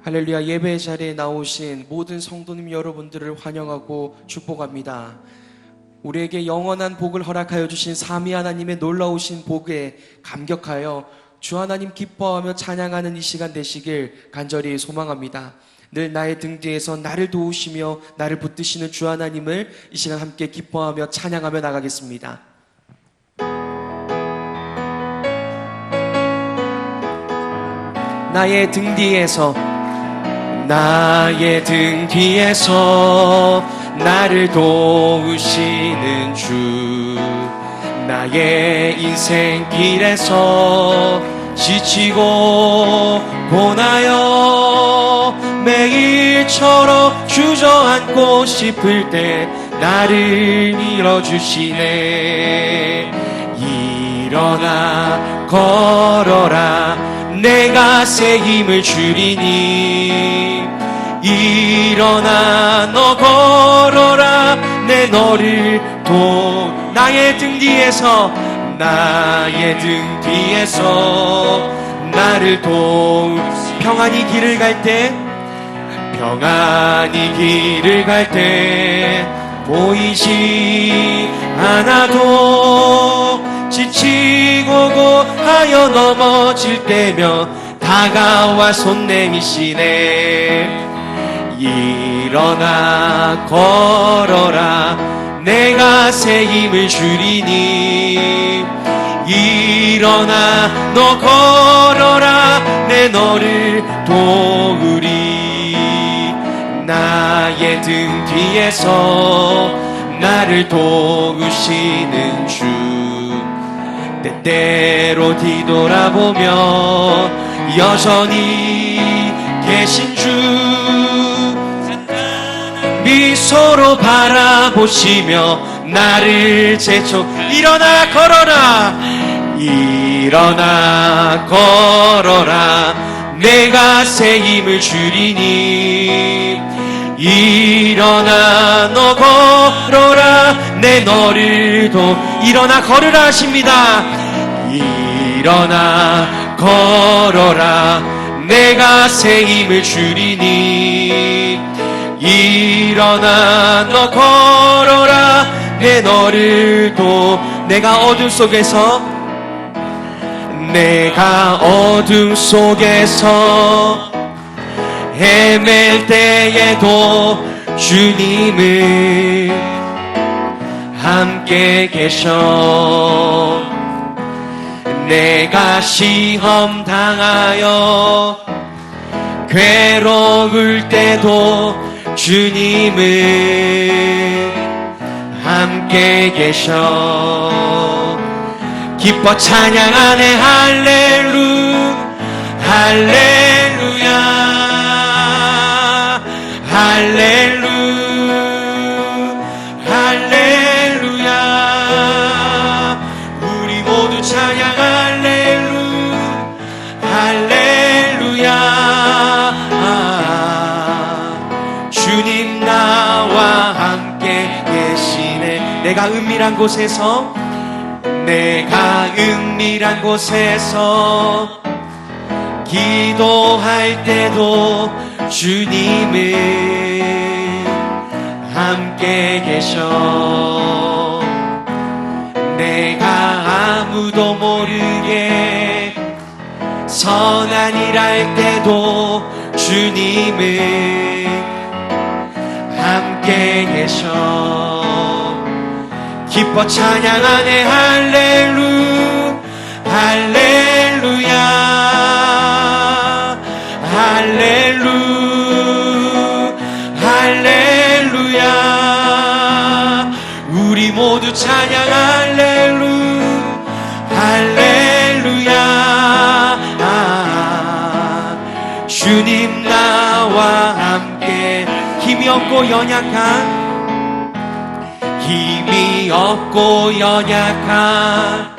할렐루야. 예배 자리에 나오신 모든 성도님 여러분들을 환영하고 축복합니다. 우리에게 영원한 복을 허락하여 주신 삼위 하나님의 놀라우신 복에 감격하여 주 하나님 기뻐하며 찬양하는 이 시간 되시길 간절히 소망합니다. 늘 나의 등 뒤에서 나를 도우시며 나를 붙드시는 주 하나님을 이 시간 함께 기뻐하며 찬양하며 나가겠습니다. 나의 등 뒤에서 나를 도우시는 주, 나의 인생길에서 지치고 고나여 매일처럼 주저앉고 싶을 때 나를 밀어주시네. 일어나 걸어라, 내가 새 힘을 주리니. 일어나 너 걸어라, 내 너를 나의 등 뒤에서 나를 평안히 길을 갈 때 보이지 않아도 지치고 고하여 넘어질 때면 다가와 손 내미시네. 일어나 걸어라, 내가 새 힘을 주리니. 일어나 너 걸어라, 내 너를 도우리. 나의 등 뒤에서 나를 도우시는 주, 때때로 뒤돌아보며 여전히 계신 주, 미소로 바라보시며 나를 일어나 걸어라, 내가 새 힘을 주리니. 일어나 너 걸어라, 내 너를 일어나 걸으라 하십니다. 일어나 걸어라, 내가 새 힘을 주리니. 일어나 너 걸어라, 내 너를 내가 어둠 속에서 헤맬 때에도 주님은 함께 계셔. 내가 시험 당하여 괴로울 때도 주님은 함께 계셔. 기뻐 찬양하네 할렐루야, 할렐루야. 우리 모두 찬양 할렐루야. 주님 나와 함께 계시네. 내가 은밀한 곳에서 기도할 때도 주님은 함께 계셔. 내가 아무도 모르게 선한 일 할 때도 주님은 함께 계셔. 기뻐 찬양하네 할렐루야. 우리 모두 찬양 할렐루야. 주님 나와 함께. 힘이 없고 연약한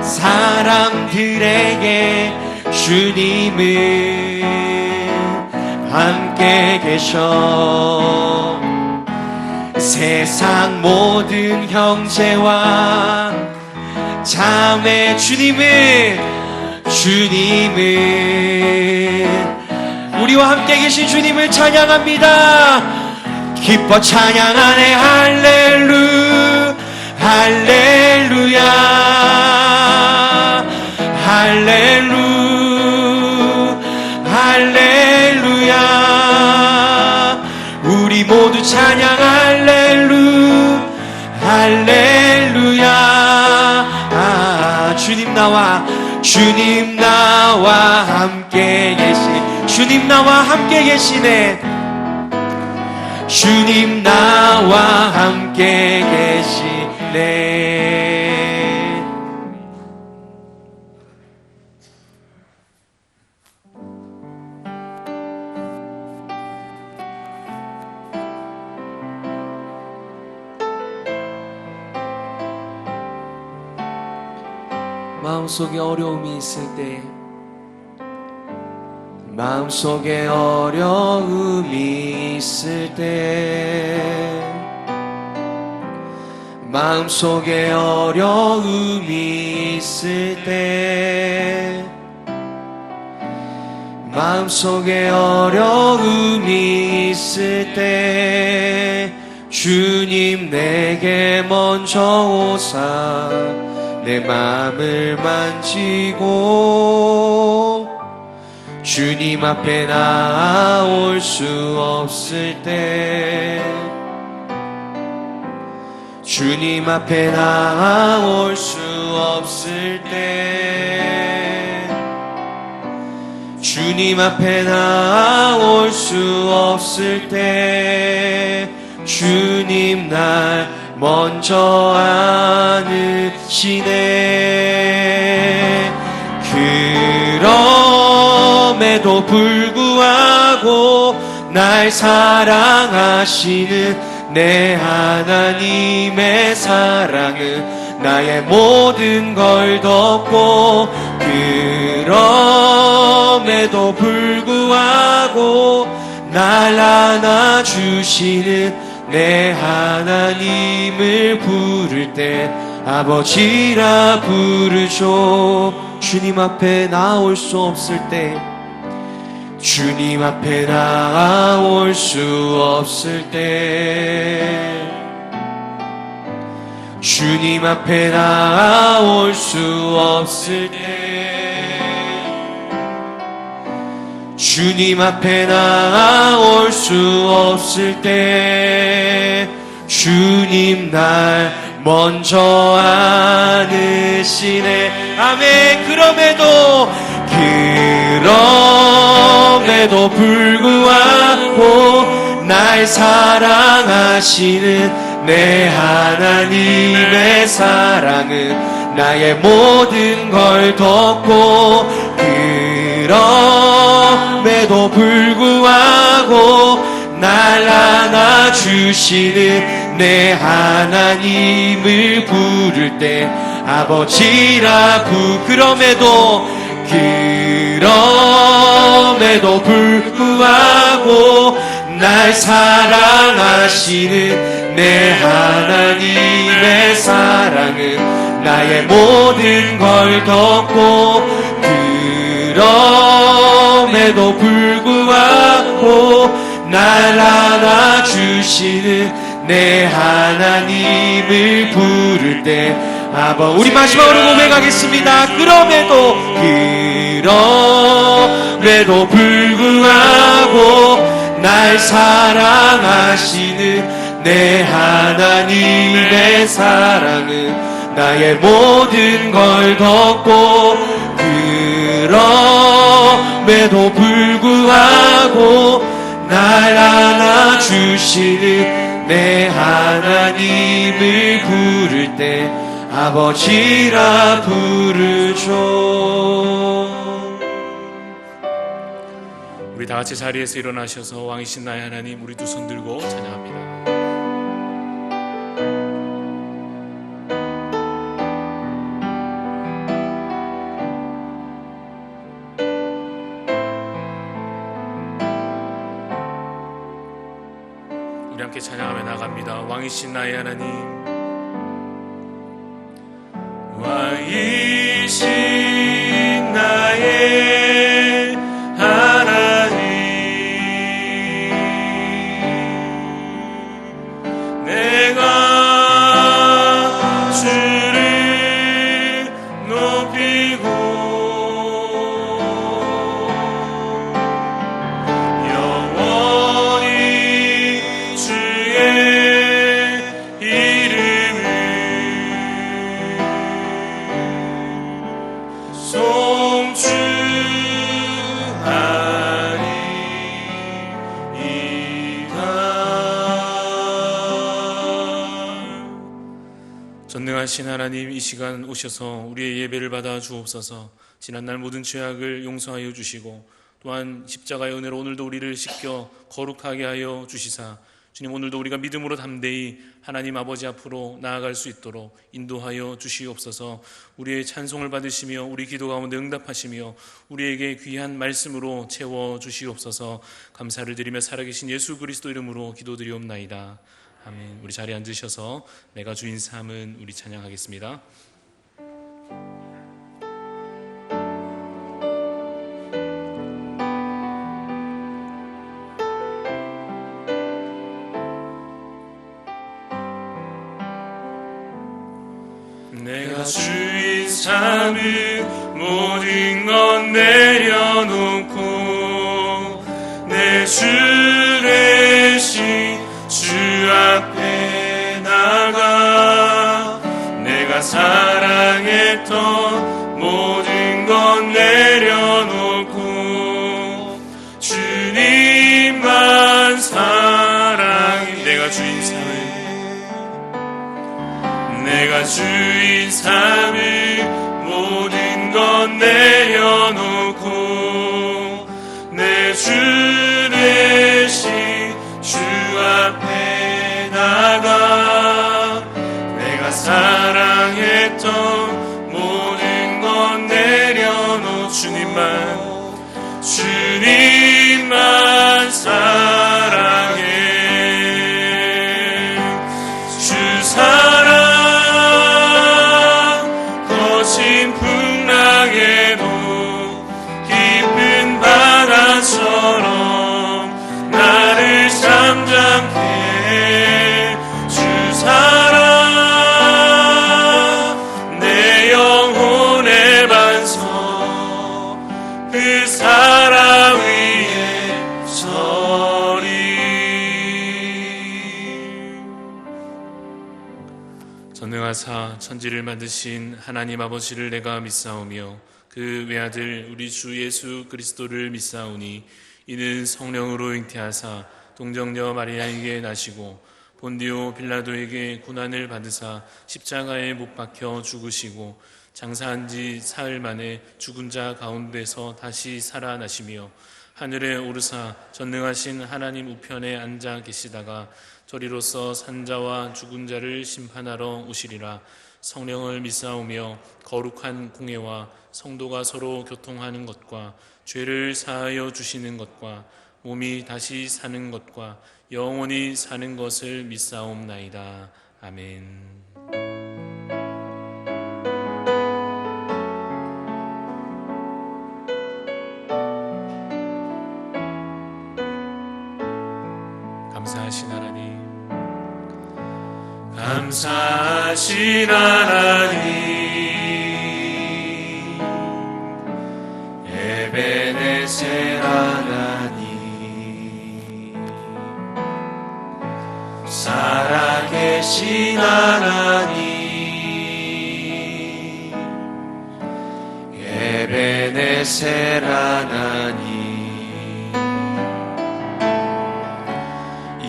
사람들에게 주님은 함께 계셔. 세상 모든 형제와 자매 주님은 우리와 함께 계신 주님을 찬양합니다. 기뻐 찬양하네 할렐루야 할렐루야 우리 모두 찬양 할렐루야 주님 나와 함께 계시네 주님 나와 함께 계시네. 마음속에 어려움이 있을 때 마음속에 어려움이 있을 때 마음속에 어려움이 있을 때 마음속에 어려움이 있을 때 주님 내게 먼저 오사 내 마음을 만지고 주님 앞에 나올 수 없을 때 주님 앞에 나올 수 없을 때 주님 앞에 나올 수 없을 때 주님 날 먼저 안으시네. 그럼에도 불구하고 날 사랑하시는 내 하나님의 사랑은 나의 모든 걸 덮고 그럼에도 불구하고 날 안아주시는 내 하나님을 부를 때 아버지라 부르죠. 주님 앞에 나올 수 없을 때 주님 앞에 나올 수 없을 때 주님 앞에 나올 수 없을 때 주님 앞에 나올 수 없을 때 주님 날 먼저 안으시네. 아멘. 그럼에도 불구하고 날 사랑하시는 내 하나님의 사랑은 나의 모든 걸 덮고 그럼에도 불구하고 날 안아주시는 내 하나님을 부를 때 아버지라 그럼에도 불구하고 날 사랑하시는 내 하나님의 사랑은 나의 모든 걸 덮고 그럼에도 불구하고 날 안아주시는 내 하나님을 부를 때 우리 마지막으로 고백하겠습니다. 그럼에도 불구하고 날 사랑하시는 내 하나님의 사랑은 나의 모든 걸 덮고 그럼에도 불구하고 날 안아주시는 내 하나님을 부를 때 아버지라 부르죠. 우리 다 같이 자리에서 일어나셔서 왕이신 나의 하나님 우리 두 손 들고 찬양합니다. 우리 함께 찬양하며 나갑니다. 왕이신 나의 하나님, 왕이신 나의 하나님, 전능하신 하나님, 이 시간 오셔서 우리의 예배를 받아 주옵소서. 지난날 모든 죄악을 용서하여 주시고 또한 십자가의 은혜로 오늘도 우리를 씻겨 거룩하게 하여 주시사, 주님, 오늘도 우리가 믿음으로 담대히 하나님 아버지 앞으로 나아갈 수 있도록 인도하여 주시옵소서. 우리의 찬송을 받으시며 우리 기도 가운데 응답하시며 우리에게 귀한 말씀으로 채워 주시옵소서. 감사를 드리며 살아계신 예수 그리스도 이름으로 기도드리옵나이다. 아멘. 우리 자리에 앉으셔서 내가 주인 삶은 우리 찬양하겠습니다. 내가 주인 삼은 모든 건 내려놓고 내 주 대신 주 앞에 나가, 내가 사랑했던 모든 건 내려놓고 주님만 사랑해. 내가 주인 삼은 모든 건 내려놓고 내 주 대신 주 앞에 나가, 내가 사랑했던 모든 건 내려놓고 주님만 사랑해. 주 사랑 거친 풍랑에도 깊은 바다처럼 나를 잠잠케 해. 주 사랑 내 영혼의 반석, 그 사랑 위에 서리. 전능하사 천지를 만드신 하나님 아버지를 내가 믿사오며 그 외아들 우리 주 예수 그리스도를 믿사오니, 이는 성령으로 잉태하사 동정녀 마리아에게 나시고 본디오 빌라도에게 고난을 받으사 십자가에 못 박혀 죽으시고 장사한 지 사흘 만에 죽은 자 가운데서 다시 살아나시며 하늘에 오르사 전능하신 하나님 우편에 앉아 계시다가 저리로서 산자와 죽은 자를 심판하러 오시리라. 성령을 믿사오며 거룩한 공예와 성도가 서로 교통하는 것과 죄를 사하여 주시는 것과 몸이 다시 사는 것과 영원히 사는 것을 믿사옵나이다. 아멘. 감사하신 하나님, 감사하신 하나님, 에베네셀 하나님, 살아계신 하나님, 에베네셀 하나님,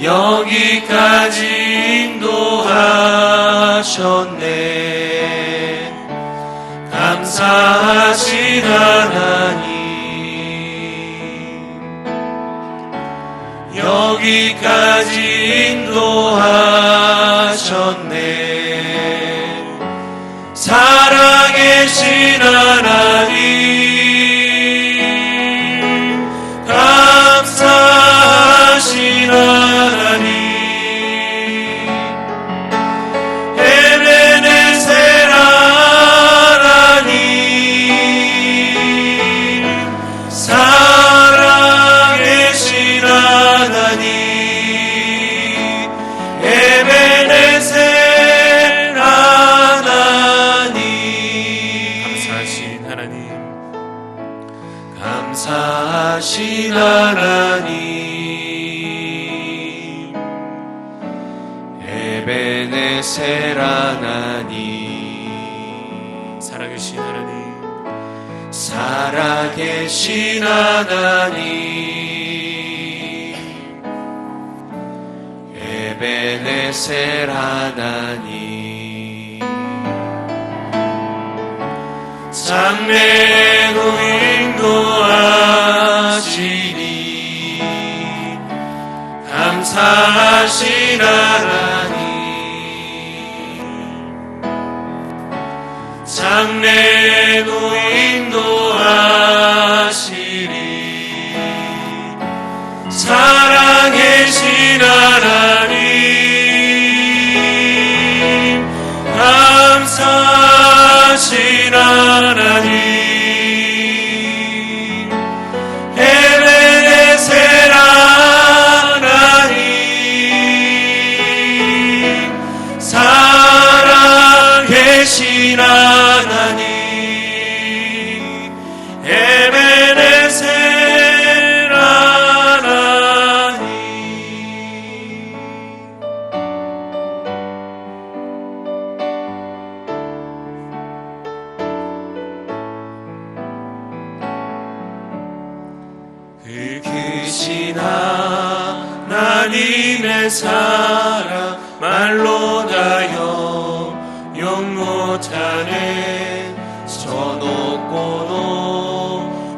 여기까지 인도하셨네. 감사하신 하나님, 여기까지 인도하셨네. 살아계신 하나님, 감사하신 하나님, 에베네셀 하나님, 살아계신 하나님, 에베네셀 하나님, 감사하신 하나님, 감사하신 하나님, 에베네셀 하나님, 살아계신 하나님, 살아계신 하나님, 에베네셀 하나님, 장래도 인도하시니 감사하신 하나님, 장래도 인도하시니 사랑계신 하나님, 감사하신 하나님, 에베네셀 하나님, 살아계신 하나님, 에베네셀 하나님. 그 크신 하나님의 사랑 말로 다여 용 못하네. 저 높고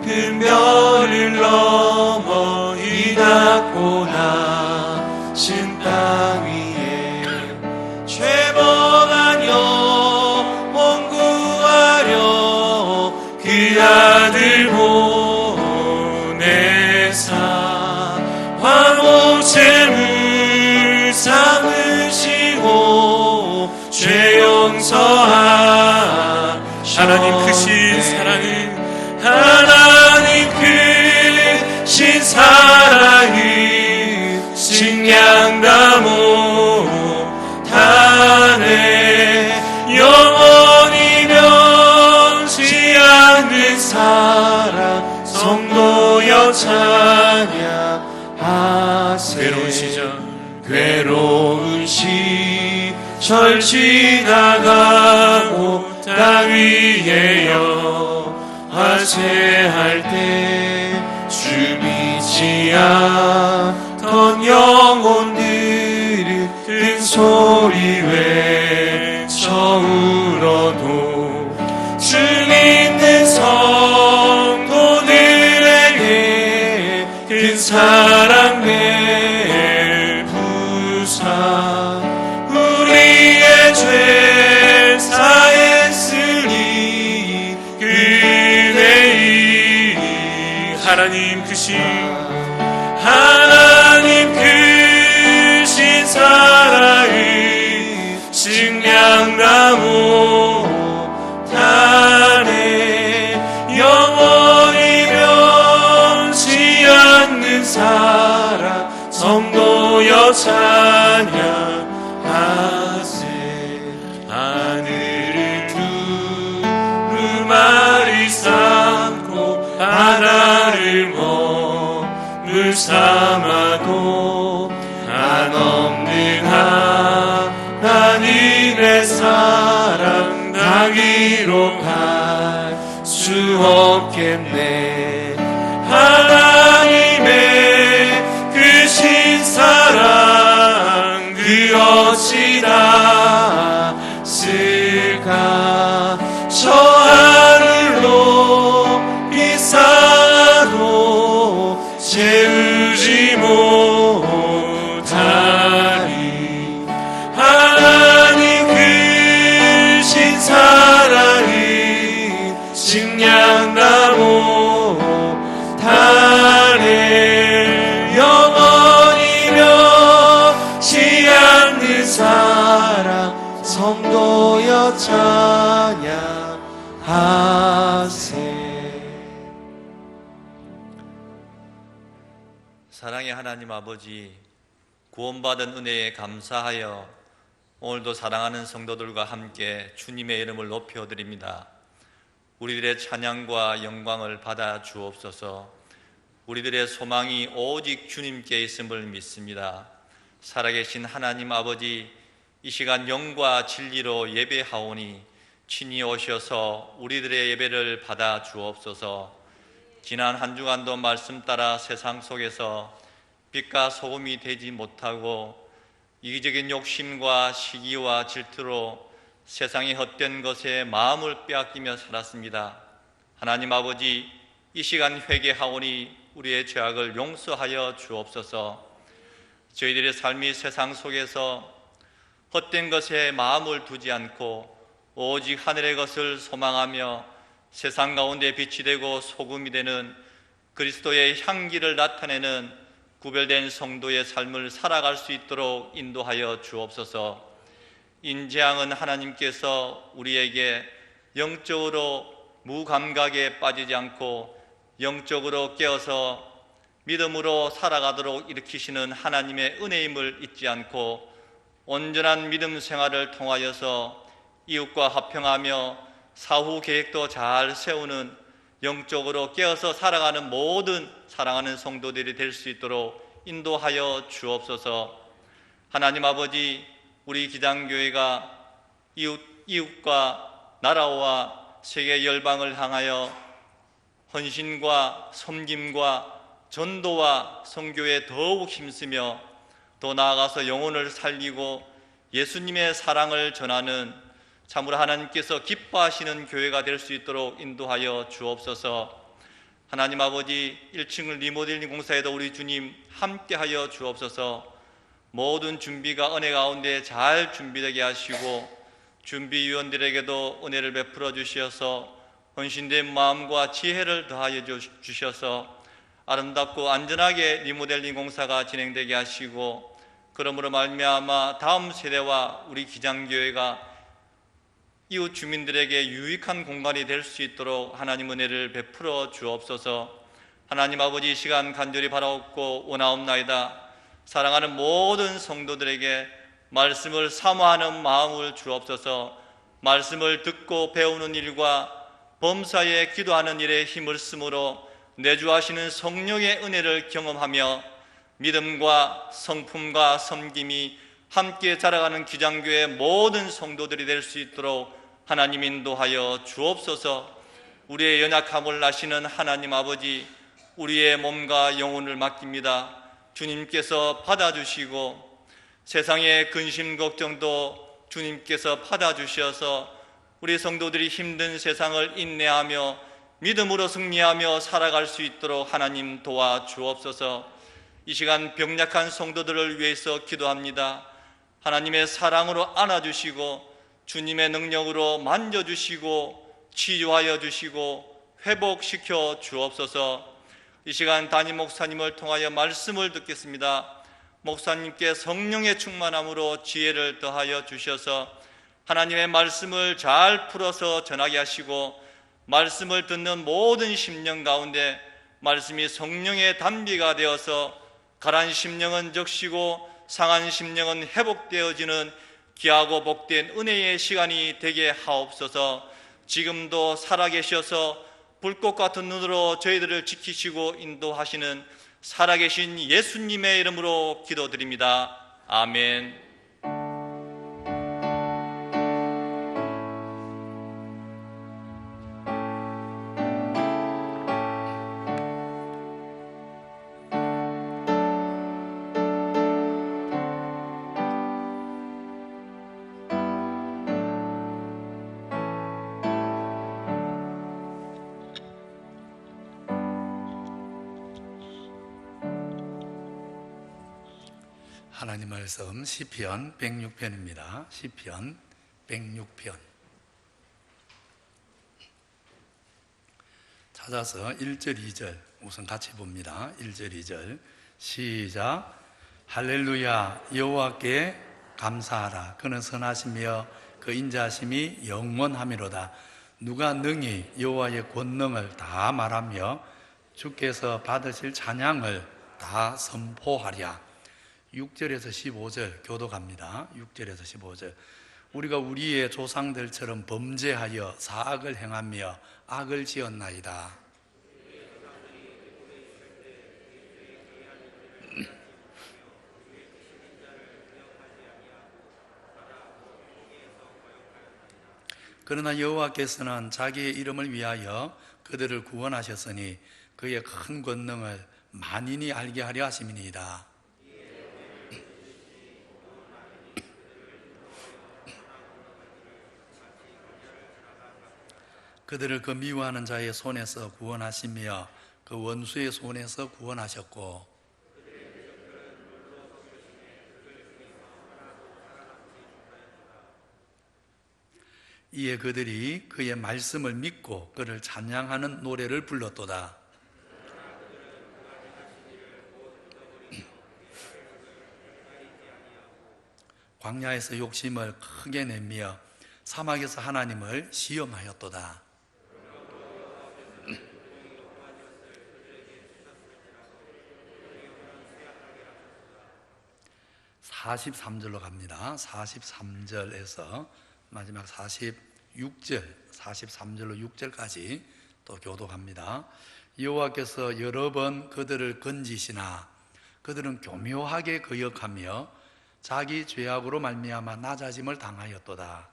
높은 별을 넘어 이 낮고 낮은 땅 위에 죄범한 영혼 구하려 그 아들 보내사 화목 제물 삼으시고 죄 용서하. 하나님 크신 사랑은, 하나님 크신 사랑은 식량다 못하네. 영원히 변치 않는 사랑 성도여 찬양하세. 괴로운 시절 지나가고 땅 위에 여하세할 때 주 믿지 않던 영혼들은 큰 소리 외쳐 울어도 주 믿는 성도들에게 큰 사랑 베푸사 우리의 죄 사했으니 그대의 하나님 크신, 하나님 크신 사랑을 식량다 못하네. 영원히 변치 않는 사랑 성도여 찬양하세. 하늘을 두루마리 삼고 바다를 머물 삼아도 한없는 하나님의 사랑 다 기록할 수 없겠네. 하나님의 크신 사랑 그 어찌 닿을까. 저 하늘로 비싸도 채우지 못하리. 하나님 크신 사랑이 식량다 못하네. 영원히 변치 않는 사랑 성도여 찬양하세. 사랑의 하나님 아버지, 구원받은 은혜에 감사하여 오늘도 사랑하는 성도들과 함께 주님의 이름을 높여드립니다. 우리들의 찬양과 영광을 받아 주옵소서. 우리들의 소망이 오직 주님께 있음을 믿습니다. 살아계신 하나님 아버지, 이 시간 영과 진리로 예배하오니 친히 오셔서 우리들의 예배를 받아 주옵소서. 지난 한 주간도 말씀 따라 세상 속에서 빛과 소금이 되지 못하고 이기적인 욕심과 시기와 질투로 세상의 헛된 것에 마음을 빼앗기며 살았습니다. 하나님 아버지, 이 시간 회개하오니 우리의 죄악을 용서하여 주옵소서. 저희들의 삶이 세상 속에서 헛된 것에 마음을 두지 않고 오직 하늘의 것을 소망하며 세상 가운데 빛이 되고 소금이 되는 그리스도의 향기를 나타내는 구별된 성도의 삶을 살아갈 수 있도록 인도하여 주옵소서. 인재앙은 하나님께서 우리에게 영적으로 무감각에 빠지지 않고 영적으로 깨어서 믿음으로 살아가도록 일으키시는 하나님의 은혜임을 잊지 않고 온전한 믿음 생활을 통하여서 이웃과 화평하며 사후 계획도 잘 세우는 영적으로 깨어서 살아가는 모든 사랑하는 성도들이 될 수 있도록 인도하여 주옵소서. 하나님 아버지, 우리 기장교회가 이웃과 나라와 세계 열방을 향하여 헌신과 섬김과 전도와 선교에 더욱 힘쓰며 더 나아가서 영혼을 살리고 예수님의 사랑을 전하는 참으로 하나님께서 기뻐하시는 교회가 될 수 있도록 인도하여 주옵소서. 하나님 아버지, 1층을 리모델링 공사에도 우리 주님 함께하여 주옵소서. 모든 준비가 은혜 가운데 잘 준비되게 하시고 준비위원들에게도 은혜를 베풀어 주셔서 헌신된 마음과 지혜를 더하여 주셔서 아름답고 안전하게 리모델링 공사가 진행되게 하시고, 그러므로 말미암아 다음 세대와 우리 기장교회가 이웃 주민들에게 유익한 공간이 될 수 있도록 하나님 은혜를 베풀어 주옵소서. 하나님 아버지, 이 시간 간절히 바라옵고 원하옵나이다. 사랑하는 모든 성도들에게 말씀을 사모하는 마음을 주옵소서. 말씀을 듣고 배우는 일과 범사에 기도하는 일에 힘을 쓰므로 내주하시는 성령의 은혜를 경험하며 믿음과 성품과 섬김이 함께 자라가는 기장교회 모든 성도들이 될 수 있도록 하나님 인도하여 주옵소서. 우리의 연약함을 아시는 하나님 아버지, 우리의 몸과 영혼을 맡깁니다. 주님께서 받아주시고 세상의 근심 걱정도 주님께서 받아주셔서 우리 성도들이 힘든 세상을 인내하며 믿음으로 승리하며 살아갈 수 있도록 하나님 도와주옵소서. 이 시간 병약한 성도들을 위해서 기도합니다. 하나님의 사랑으로 안아주시고 주님의 능력으로 만져주시고 치유하여 주시고 회복시켜 주옵소서. 이 시간 담임 목사님을 통하여 말씀을 듣겠습니다. 목사님께 성령의 충만함으로 지혜를 더하여 주셔서 하나님의 말씀을 잘 풀어서 전하게 하시고 말씀을 듣는 모든 심령 가운데 말씀이 성령의 담비가 되어서 가란 심령은 적시고 상한 심령은 회복되어지는 귀하고 복된 은혜의 시간이 되게 하옵소서. 지금도 살아계셔서 불꽃 같은 눈으로 저희들을 지키시고 인도하시는 살아계신 예수님의 이름으로 기도드립니다. 아멘. 하나님 말씀 시편 106편입니다. 시편 106편 찾아서 1절 2절 우선 같이 봅니다. 1절 2절 시작. 할렐루야, 여호와께 감사하라. 그는 선하시며 그 인자하심이 영원하미로다. 누가 능히 여호와의 권능을 다 말하며 주께서 받으실 찬양을 다 선포하랴. 6절에서 15절 교독합니다. 6절에서 15절 우리가 우리의 조상들처럼 범죄하여 사악을 행하며 악을 지었나이다. 그러나 여호와께서는 자기의 이름을 위하여 그들을 구원하셨으니 그의 큰 권능을 만인이 알게 하려 하심이니이다. 그들을 그 미워하는 자의 손에서 구원하시며 그 원수의 손에서 구원하셨고 이에 그들이 그의 말씀을 믿고 그를 찬양하는 노래를 불렀도다. 광야에서 욕심을 크게 내며 사막에서 하나님을 시험하였도다. 43절로 갑니다. 43절에서 마지막 46절, 43절로 6절까지 또 교독합니다. 여호와께서 여러 번 그들을 건지시나 그들은 교묘하게 거역하며 자기 죄악으로 말미암아 낮아짐을 당하였도다.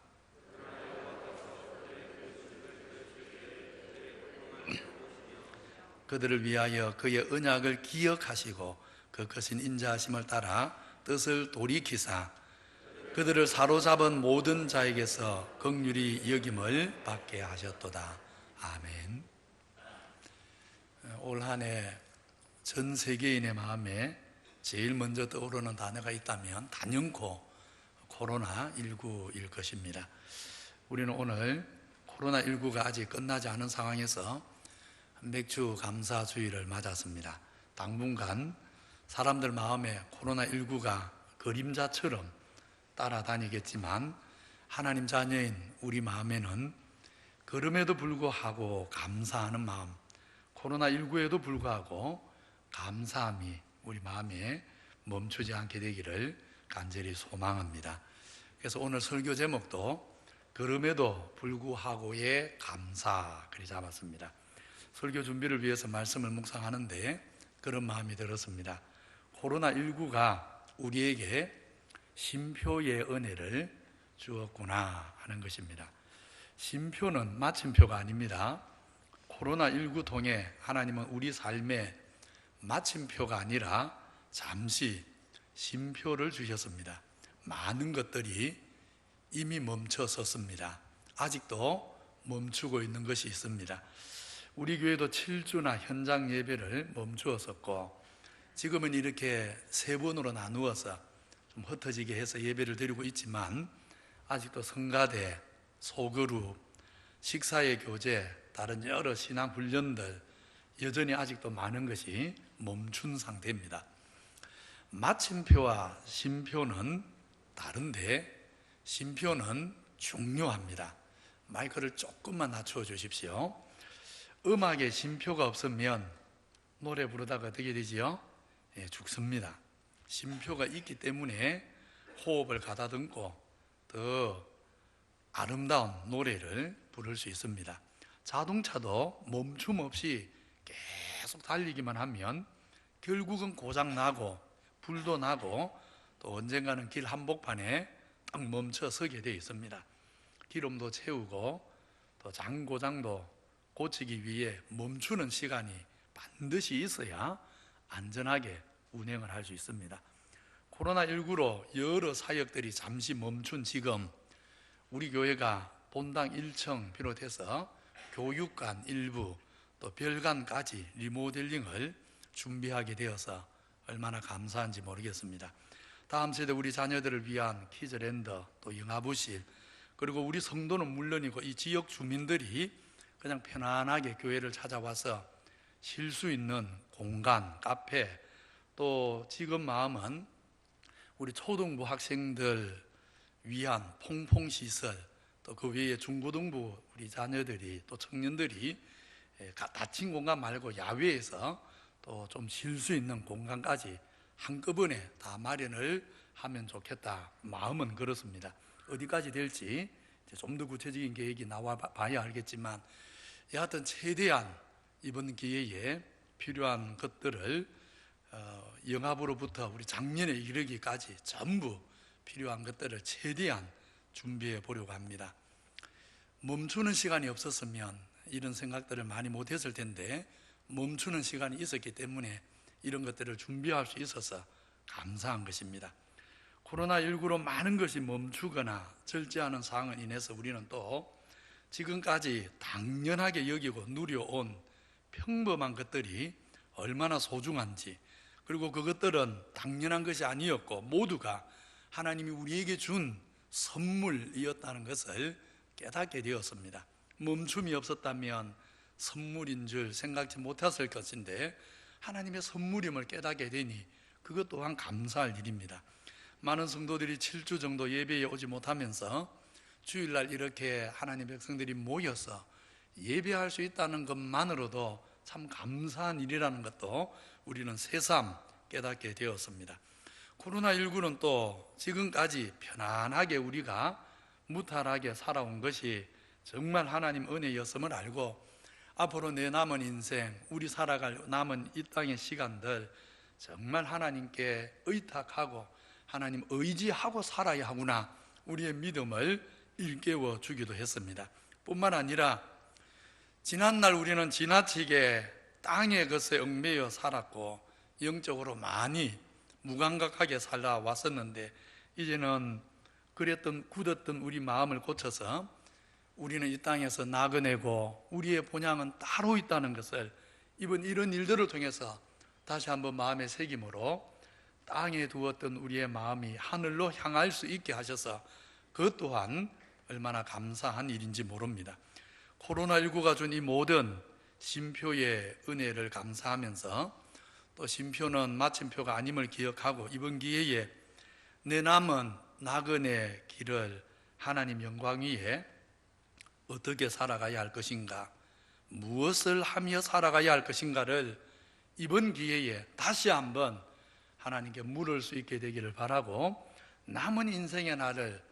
그들을 위하여 그의 언약을 기억하시고 그 크신 인자하심을 따라 뜻을 돌이키사 그들을 사로잡은 모든 자에게서 긍휼히 여김을 받게 하셨도다. 아멘. 올 한 해 전 세계인의 마음에 제일 먼저 떠오르는 단어가 있다면 단연코 코로나19일 것입니다. 우리는 오늘 코로나19가 아직 끝나지 않은 상황에서 맥주 감사 주일을 맞았습니다. 당분간 사람들 마음에 코로나19가 그림자처럼 따라다니겠지만 하나님 자녀인 우리 마음에는 그럼에도 불구하고 감사하는 마음, 코로나19에도 불구하고 감사함이 우리 마음에 멈추지 않게 되기를 간절히 소망합니다. 그래서 오늘 설교 제목도 그럼에도 불구하고의 감사 그리 잡았습니다. 설교 준비를 위해서 말씀을 묵상하는데 그런 마음이 들었습니다. 코로나19가 우리에게 쉼표의 은혜를 주었구나 하는 것입니다. 쉼표는 마침표가 아닙니다. 코로나19 통해 하나님은 우리 삶에 마침표가 아니라 잠시 쉼표를 주셨습니다. 많은 것들이 이미 멈춰섰습니다. 아직도 멈추고 있는 것이 있습니다. 우리 교회도 7주나 현장 예배를 멈추었었고 지금은 이렇게 세 번으로 나누어서 좀 흩어지게 해서 예배를 드리고 있지만 아직도 성가대, 소그룹, 식사의 교제, 다른 여러 신앙 훈련들 여전히 아직도 많은 것이 멈춘 상태입니다. 마침표와 쉼표는 다른데 쉼표는 중요합니다. 마이크를 조금만 낮춰 주십시오. 음악에 쉼표가 없으면 노래 부르다가 어떻게 되지요? 죽습니다. 쉼표가 있기 때문에 호흡을 가다듬고 더 아름다운 노래를 부를 수 있습니다. 자동차도 멈춤 없이 계속 달리기만 하면 결국은 고장나고 불도 나고 또 언젠가는 길 한복판에 딱 멈춰 서게 되어 있습니다. 기름도 채우고 또 장고장도 고치기 위해 멈추는 시간이 반드시 있어야 안전하게 운행을 할 수 있습니다. 코로나19로 여러 사역들이 잠시 멈춘 지금 우리 교회가 본당 1층 비롯해서 교육관 일부 또 별관까지 리모델링을 준비하게 되어서 얼마나 감사한지 모르겠습니다. 다음 세대 우리 자녀들을 위한 키즈랜드 또 영아부실 그리고 우리 성도는 물론이고 이 지역 주민들이 그냥 편안하게 교회를 찾아와서 쉴 수 있는 공간, 카페 또 지금 마음은 우리 초등부 학생들 위한 퐁퐁시설 또 그 외에 중고등부 우리 자녀들이 또 청년들이 닫힌 공간 말고 야외에서 또 좀 쉴 수 있는 공간까지 한꺼번에 다 마련을 하면 좋겠다. 마음은 그렇습니다. 어디까지 될지 좀 더 구체적인 계획이 나와 봐야 알겠지만 여하튼 최대한 이번 기회에 필요한 것들을 영합으로부터 우리 작년에 이르기까지 전부 필요한 것들을 최대한 준비해 보려고 합니다. 멈추는 시간이 없었으면 이런 생각들을 많이 못했을 텐데 멈추는 시간이 있었기 때문에 이런 것들을 준비할 수 있어서 감사한 것입니다. 코로나19로 많은 것이 멈추거나 절제하는 상황을 인해서 우리는 또 지금까지 당연하게 여기고 누려온 평범한 것들이 얼마나 소중한지, 그리고 그것들은 당연한 것이 아니었고 모두가 하나님이 우리에게 준 선물이었다는 것을 깨닫게 되었습니다. 멈춤이 없었다면 선물인 줄 생각지 못했을 것인데 하나님의 선물임을 깨닫게 되니 그것 또한 감사할 일입니다. 많은 성도들이 7주 정도 예배에 오지 못하면서 주일날 이렇게 하나님 백성들이 모여서 예배할 수 있다는 것만으로도 참 감사한 일이라는 것도 우리는 새삼 깨닫게 되었습니다. 코로나19는 또 지금까지 편안하게 우리가 무탈하게 살아온 것이 정말 하나님 은혜였음을 알고 앞으로 내 남은 인생, 우리 살아갈 남은 이 땅의 시간들 정말 하나님께 의탁하고 하나님 의지하고 살아야 하구나, 우리의 믿음을 일깨워 주기도 했습니다. 뿐만 아니라 지난날 우리는 지나치게 땅의 것에 얽매여 살았고 영적으로 많이 무감각하게 살아왔었는데 이제는 그랬던 굳었던 우리 마음을 고쳐서 우리는 이 땅에서 나그네고 우리의 본향은 따로 있다는 것을 이번 이런 일들을 통해서 다시 한번 마음의 새김으로 땅에 두었던 우리의 마음이 하늘로 향할 수 있게 하셔서 그것 또한 얼마나 감사한 일인지 모릅니다. 코로나19가 준 이 모든 쉼표의 은혜를 감사하면서 또 쉼표는 마침표가 아님을 기억하고 이번 기회에 내 남은 나그네 길을 하나님 영광 위에 어떻게 살아가야 할 것인가, 무엇을 하며 살아가야 할 것인가를 이번 기회에 다시 한번 하나님께 물을 수 있게 되기를 바라고 남은 인생의 날을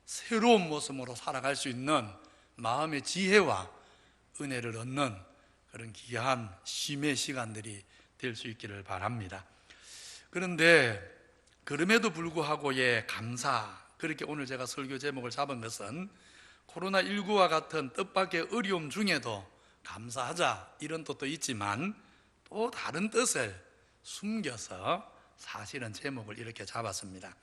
새로운 모습으로 살아갈 수 있는 마음의 지혜와 은혜를 얻는 그런 귀한 쉼의 시간들이 될 수 있기를 바랍니다. 그런데 그럼에도 불구하고의 감사, 그렇게 오늘 제가 설교 제목을 잡은 것은 코로나19와 같은 뜻밖의 어려움 중에도 감사하자 이런 뜻도 있지만 또 다른 뜻을 숨겨서 사실은 제목을 이렇게 잡았습니다.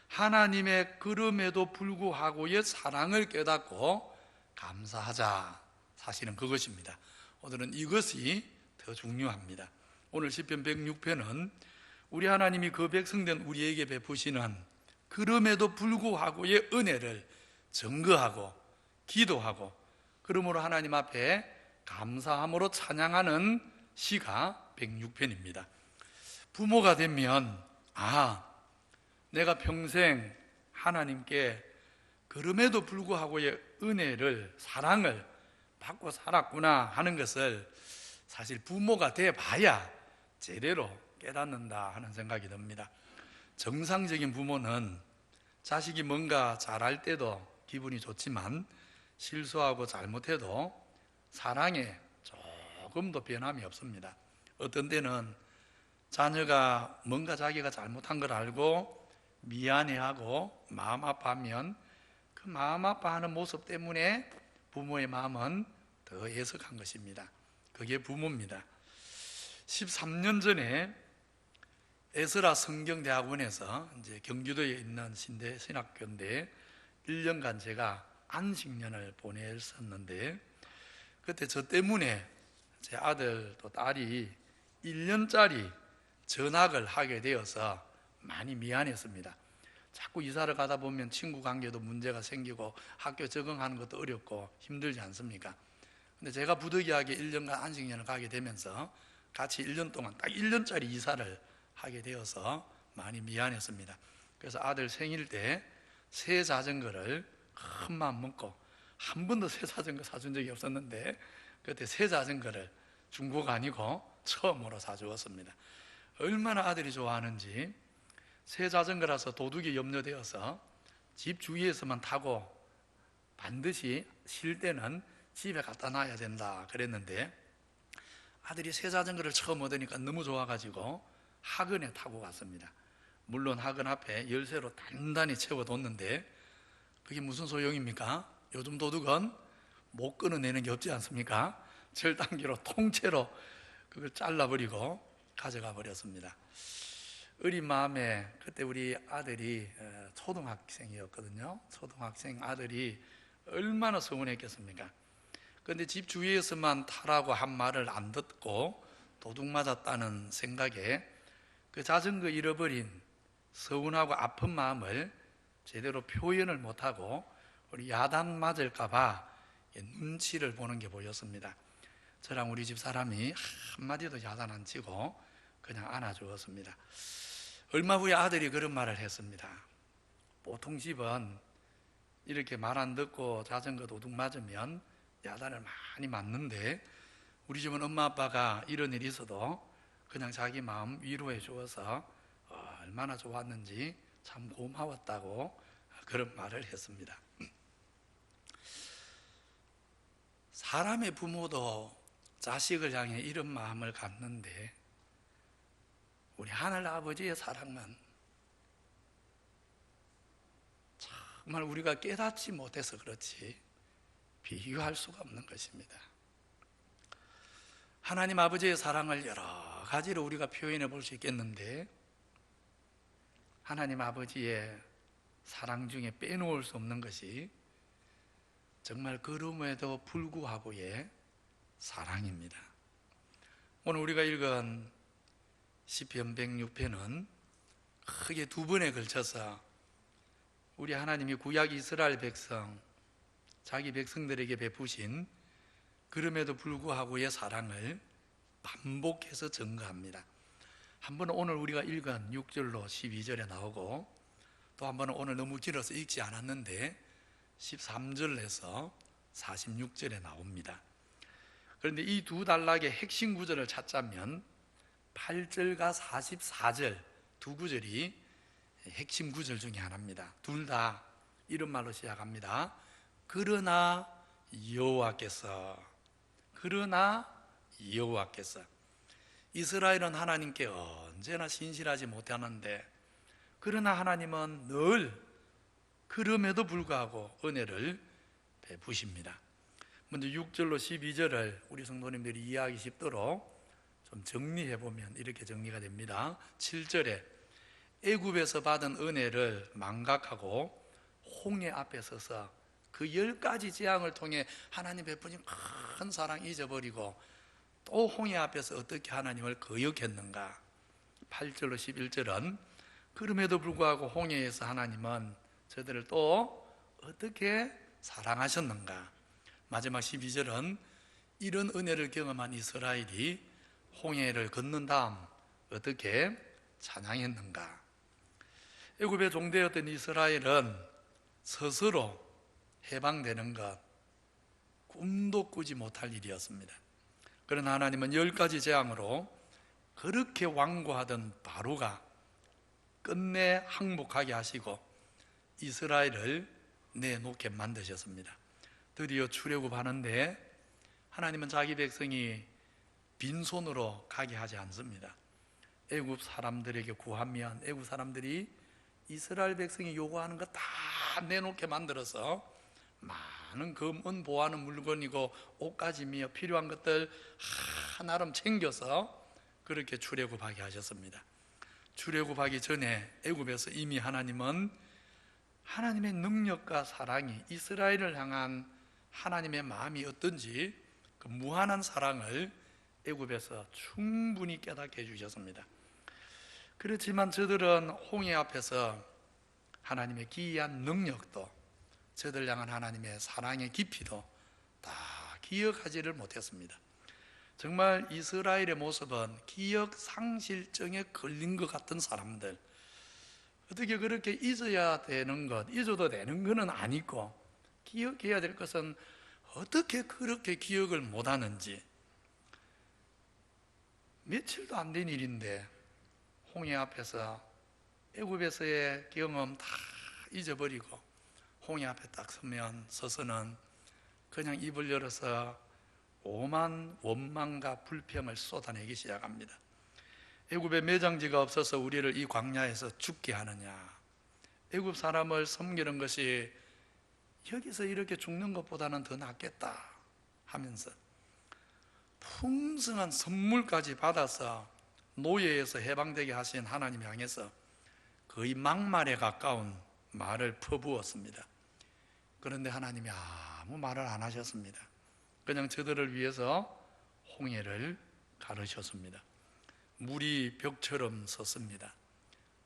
하나님의 그럼에도 불구하고의 사랑을 깨닫고 감사하자, 사실은 그것입니다. 오늘은 이것이 더 중요합니다. 오늘 시편 106편은 우리 하나님이 그 백성된 우리에게 베푸시는 그럼에도 불구하고의 은혜를 증거하고 기도하고 그러므로 하나님 앞에 감사함으로 찬양하는 시가 106편입니다. 부모가 되면 내가 평생 하나님께 그럼에도 불구하고의 은혜를, 사랑을 받고 살았구나 하는 것을 사실 부모가 돼봐야 제대로 깨닫는다 하는 생각이 듭니다. 정상적인 부모는 자식이 뭔가 잘할 때도 기분이 좋지만 실수하고 잘못해도 사랑에 조금도 변함이 없습니다. 어떤 때는 자녀가 뭔가 자기가 잘못한 걸 알고 미안해하고 마음 아파하면 그 마음 아파하는 모습 때문에 부모의 마음은 더 애석한 것입니다. 그게 부모입니다. 13년 전에 에스라 성경대학원에서 이제 경기도에 있는 신대 신학교인데 1년간 제가 안식년을 보냈었는데 그때 저 때문에 제 아들 또 딸이 1년짜리 전학을 하게 되어서 많이 미안했습니다. 자꾸 이사를 가다 보면 친구 관계도 문제가 생기고 학교 적응하는 것도 어렵고 힘들지 않습니까? 근데 제가 부득이하게 1년간 안식년을 가게 되면서 같이 1년 동안 딱 1년짜리 이사를 하게 되어서 많이 미안했습니다. 그래서 아들 생일 때 새 자전거를 큰 마음 먹고 한 번도 새 자전거 사준 적이 없었는데 그때 새 자전거를 중고가 아니고 처음으로 사주었습니다. 얼마나 아들이 좋아하는지 새 자전거라서 도둑이 염려되어서 집 주위에서만 타고 반드시 쉴 때는 집에 갖다 놔야 된다 그랬는데 아들이 새 자전거를 처음 얻으니까 너무 좋아가지고 학원에 타고 갔습니다. 물론 학원 앞에 열쇠로 단단히 채워뒀는데 그게 무슨 소용입니까? 요즘 도둑은 못 끊어내는 게 없지 않습니까? 절단기로 통째로 그걸 잘라버리고 가져가 버렸습니다. 어린 마음에 그때 우리 아들이 초등학생이었거든요. 초등학생 아들이 얼마나 서운했겠습니까? 그런데 집 주위에서만 타라고 한 말을 안 듣고 도둑 맞았다는 생각에 그 자전거 잃어버린 서운하고 아픈 마음을 제대로 표현을 못하고 우리 야단 맞을까봐 눈치를 보는 게 보였습니다. 저랑 우리 집 사람이 한마디도 야단 안 치고 그냥 안아주었습니다. 얼마 후에 아들이 그런 말을 했습니다. 보통 집은 이렇게 말 안 듣고 자전거 도둑 맞으면 야단을 많이 맞는데 우리 집은 엄마 아빠가 이런 일이 있어도 그냥 자기 마음 위로해 주어서 얼마나 좋았는지 참 고마웠다고 그런 말을 했습니다. 사람의 부모도 자식을 향해 이런 마음을 갖는데 우리 하늘 아버지의 사랑은 정말 우리가 깨닫지 못해서 그렇지 비교할 수가 없는 것입니다. 하나님 아버지의 사랑을 여러 가지로 우리가 표현해 볼 수 있겠는데 하나님 아버지의 사랑 중에 빼놓을 수 없는 것이 정말 그럼에도 불구하고의 사랑입니다. 오늘 우리가 읽은 시편 106편은 크게 두 번에 걸쳐서 우리 하나님이 구약 이스라엘 백성, 자기 백성들에게 베푸신 그럼에도 불구하고의 사랑을 반복해서 증거합니다. 한 번은 오늘 우리가 읽은 6절로 12절에 나오고 또 한 번은 오늘 너무 길어서 읽지 않았는데 13절에서 46절에 나옵니다. 그런데 이 두 단락의 핵심 구절을 찾자면 8절과 44절 두 구절이 핵심 구절 중에 하나입니다. 둘 다 이런 말로 시작합니다. 그러나 여호와께서 이스라엘은 하나님께 언제나 신실하지 못하는데 그러나 하나님은 늘 그럼에도 불구하고 은혜를 베푸십니다. 먼저 6절로 12절을 우리 성도님들이 이해하기 쉽도록 좀 정리해보면 이렇게 정리가 됩니다. 7절에 애굽에서 받은 은혜를 망각하고 홍해 앞에 서서 그 10가지 재앙을 통해 하나님 베푸신 큰 사랑 잊어버리고 또 홍해 앞에서 어떻게 하나님을 거역했는가. 8절로 11절은 그럼에도 불구하고 홍해에서 하나님은 저들을 또 어떻게 사랑하셨는가. 마지막 12절은 이런 은혜를 경험한 이스라엘이 홍해를 건넌 다음 어떻게 찬양했는가. 애굽의 종되었던 이스라엘은 스스로 해방되는 것 꿈도 꾸지 못할 일이었습니다. 그러나 하나님은 10가지 재앙으로 그렇게 완고하던 바로가 끝내 항복하게 하시고 이스라엘을 내놓게 만드셨습니다. 드디어 출애굽하는데 하나님은 자기 백성이 빈손으로 가게 하지 않습니다. 애굽 사람들에게 구하면 애굽 사람들이 이스라엘 백성이 요구하는 것 다 내놓게 만들어서 많은 금, 은, 보하는 물건이고 옷가지며 필요한 것들 하나름 챙겨서 그렇게 출애굽하게 하셨습니다. 출애굽하기 전에 애굽에서 이미 하나님은 하나님의 능력과 사랑이 이스라엘을 향한 하나님의 마음이 어떤지 그 무한한 사랑을 애굽에서 충분히 깨닫게 해주셨습니다. 그렇지만 저들은 홍해 앞에서 하나님의 기이한 능력도 저들 향한 하나님의 사랑의 깊이도 다 기억하지를 못했습니다. 정말 이스라엘의 모습은 기억 상실증에 걸린 것 같은 사람들, 어떻게 그렇게 잊어야 되는 것, 잊어도 되는 것은 아니고 기억해야 될 것은 어떻게 그렇게 기억을 못하는지. 며칠도 안 된 일인데 홍해 앞에서 애굽에서의 경험 다 잊어버리고 홍해 앞에 딱 서서는 그냥 입을 열어서 오만 원망과 불평을 쏟아내기 시작합니다. 애굽에 매장지가 없어서 우리를 이 광야에서 죽게 하느냐, 애굽 사람을 섬기는 것이 여기서 이렇게 죽는 것보다는 더 낫겠다 하면서 풍성한 선물까지 받아서 노예에서 해방되게 하신 하나님 향해서 거의 막말에 가까운 말을 퍼부었습니다. 그런데 하나님이 아무 말을 안 하셨습니다. 그냥 저들을 위해서 홍해를 가르셨습니다. 물이 벽처럼 섰습니다.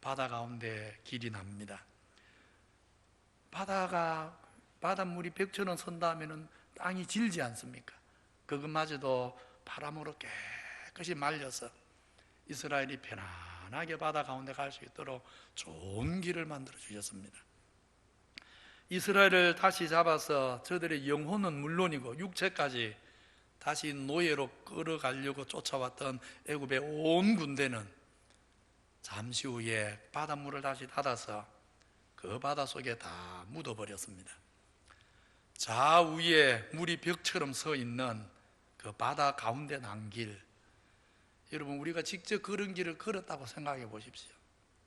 바다 가운데 길이 납니다. 바닷물이 벽처럼 선다 하면은 땅이 질지 않습니까? 그것마저도 바람으로 깨끗이 말려서 이스라엘이 편안하게 바다 가운데 갈 수 있도록 좋은 길을 만들어 주셨습니다. 이스라엘을 다시 잡아서 저들의 영혼은 물론이고 육체까지 다시 노예로 끌어가려고 쫓아왔던 애굽의 온 군대는 잠시 후에 바닷물을 다시 닫아서 그 바다 속에 다 묻어버렸습니다. 좌우에 물이 벽처럼 서 있는 그 바다 가운데 난 길, 여러분 우리가 직접 그런 길을 걸었다고 생각해 보십시오.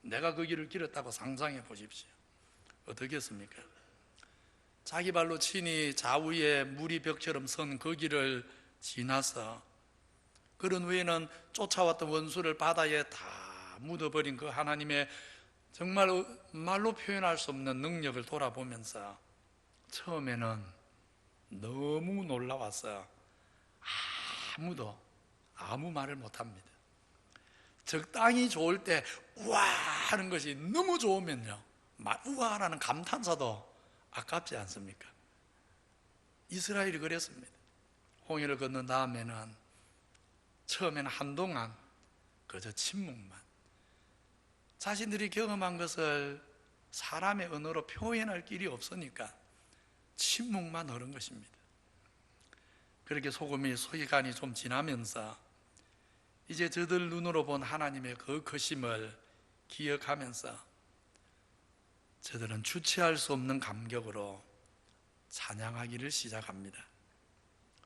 내가 그 길을 길었다고 상상해 보십시오. 어떻겠습니까? 자기 발로 친히 좌우에 물이 벽처럼 선 그 길을 지나서 그런 후에는 쫓아왔던 원수를 바다에 다 묻어버린 그 하나님의 정말 말로 표현할 수 없는 능력을 돌아보면서 처음에는 너무 놀라워서 아무도 아무 말을 못합니다. 적당히 좋을 때 우와 하는 것이 너무 좋으면요 우와라는 감탄사도 아깝지 않습니까? 이스라엘이 그랬습니다. 홍해를 건넌 다음에는 처음에는 한동안 그저 침묵만, 자신들이 경험한 것을 사람의 언어로 표현할 길이 없으니까 침묵만 흐른 것입니다. 그렇게 시간이 좀 지나면서 이제 저들 눈으로 본 하나님의 그 크심을 기억하면서 저들은 주체할 수 없는 감격으로 찬양하기를 시작합니다.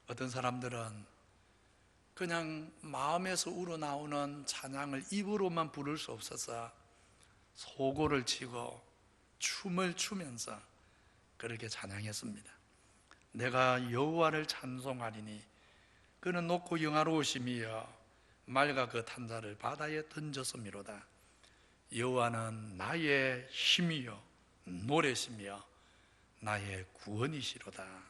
어떤 사람들은 그냥 마음에서 우러나오는 찬양을 입으로만 부를 수 없어서 소고를 치고 춤을 추면서 그렇게 찬양했습니다. 내가 여호와를 찬송하리니 그는 높고 영화로우심이여 맑아 그 탄자를 바다에 던졌음이로다. 여호와는 나의 힘이요 노래시며 나의 구원이시로다.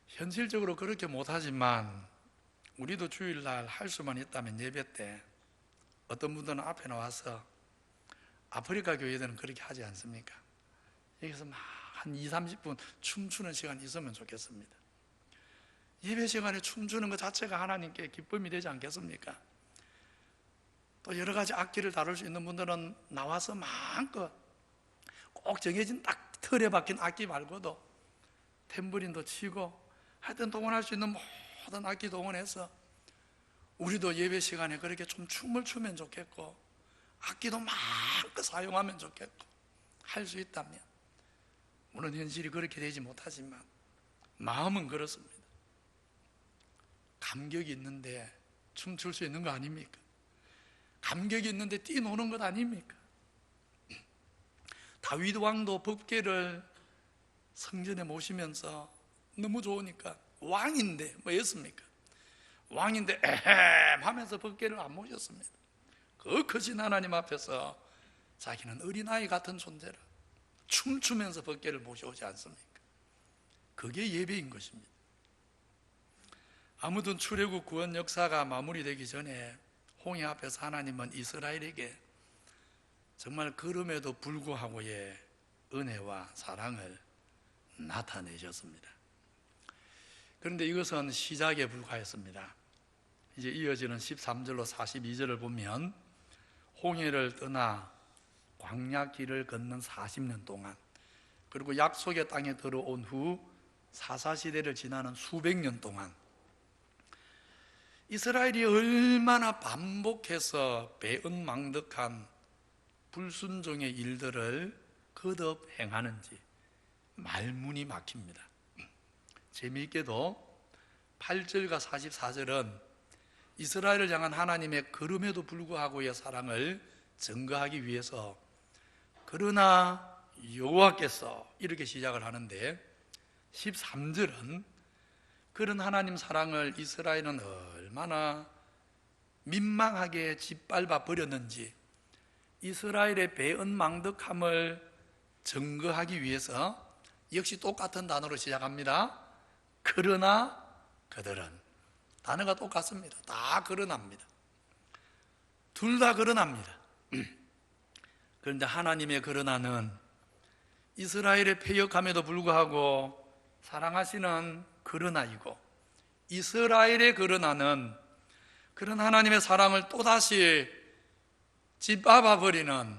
현실적으로 그렇게 못하지만 우리도 주일날 할 수만 있다면 예배 때 어떤 분들은 앞에 나와서 아프리카 교회들은 그렇게 하지 않습니까? 여기서 막 한 20-30분 춤추는 시간이 있으면 좋겠습니다. 예배 시간에 춤추는 것 자체가 하나님께 기쁨이 되지 않겠습니까? 또 여러 가지 악기를 다룰 수 있는 분들은 나와서 마음껏 꼭 정해진 딱 틀에 박힌 악기 말고도 탬버린도 치고 하여튼 동원할 수 있는 모든 악기 동원해서 우리도 예배 시간에 그렇게 좀 춤을 추면 좋겠고 악기도 마음껏 사용하면 좋겠고 할 수 있다면, 물론 현실이 그렇게 되지 못하지만 마음은 그렇습니다. 감격이 있는데 춤출 수 있는 거 아닙니까? 감격이 있는데 뛰노는 것 아닙니까? 다윗 왕도 법궤를 성전에 모시면서 너무 좋으니까 왕인데 뭐 했습니까? 왕인데 에헴 하면서 법궤를 안 모셨습니다. 그 크신 하나님 앞에서 자기는 어린아이 같은 존재라 춤추면서 법궤를 모셔오지 않습니까? 그게 예배인 것입니다. 아무튼 출애굽 구원 역사가 마무리되기 전에 홍해 앞에서 하나님은 이스라엘에게 정말 그럼에도 불구하고의 은혜와 사랑을 나타내셨습니다. 그런데 이것은 시작에 불과했습니다. 이제 이어지는 13절로 42절을 보면 홍해를 떠나 광야 길을 걷는 40년 동안, 그리고 약속의 땅에 들어온 후 사사시대를 지나는 수백 년 동안 이스라엘이 얼마나 반복해서 배은망덕한 불순종의 일들을 거듭 행하는지 말문이 막힙니다. 재미있게도 8절과 44절은 이스라엘을 향한 하나님의 그럼에도 불구하고의 사랑을 증거하기 위해서 그러나 여호와께서 이렇게 시작을 하는데, 13절은 그런 하나님 사랑을 이스라엘은 얼마나 민망하게 짓밟아 버렸는지, 이스라엘의 배은망덕함을 증거하기 위해서 역시 똑같은 단어로 시작합니다. 그러나 그들은. 단어가 똑같습니다. 다 그러나입니다. 둘 다 그러나입니다. 그런데 하나님의 그러나는 이스라엘의 패역함에도 불구하고 사랑하시는 그러나이고, 이스라엘의 그러나는 그런 하나님의 사랑을 또다시 짓밟아 버리는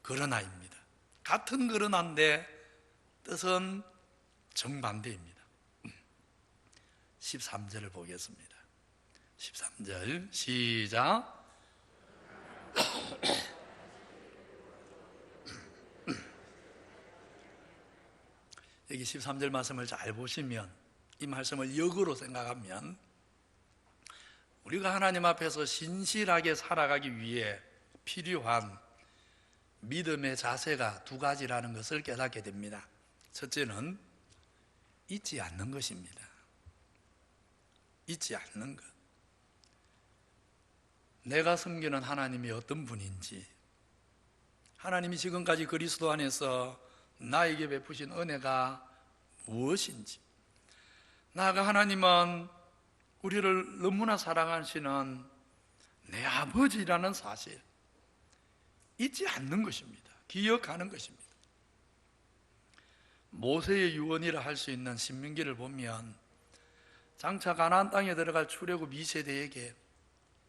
그러나입니다. 같은 그러나인데 뜻은 정반대입니다. 13절을 보겠습니다. 13절 시작. 여기 13절 말씀을 잘 보시면, 이 말씀을 역으로 생각하면 우리가 하나님 앞에서 신실하게 살아가기 위해 필요한 믿음의 자세가 두 가지라는 것을 깨닫게 됩니다. 첫째는 잊지 않는 것입니다. 잊지 않는 것. 내가 섬기는 하나님이 어떤 분인지, 하나님이 지금까지 그리스도 안에서 나에게 베푸신 은혜가 무엇인지, 나아가 하나님은 우리를 너무나 사랑하시는 내 아버지라는 사실, 잊지 않는 것입니다. 기억하는 것입니다. 모세의 유언이라 할 수 있는 신명기를 보면 장차 가나안 땅에 들어갈 출애굽 2세대에게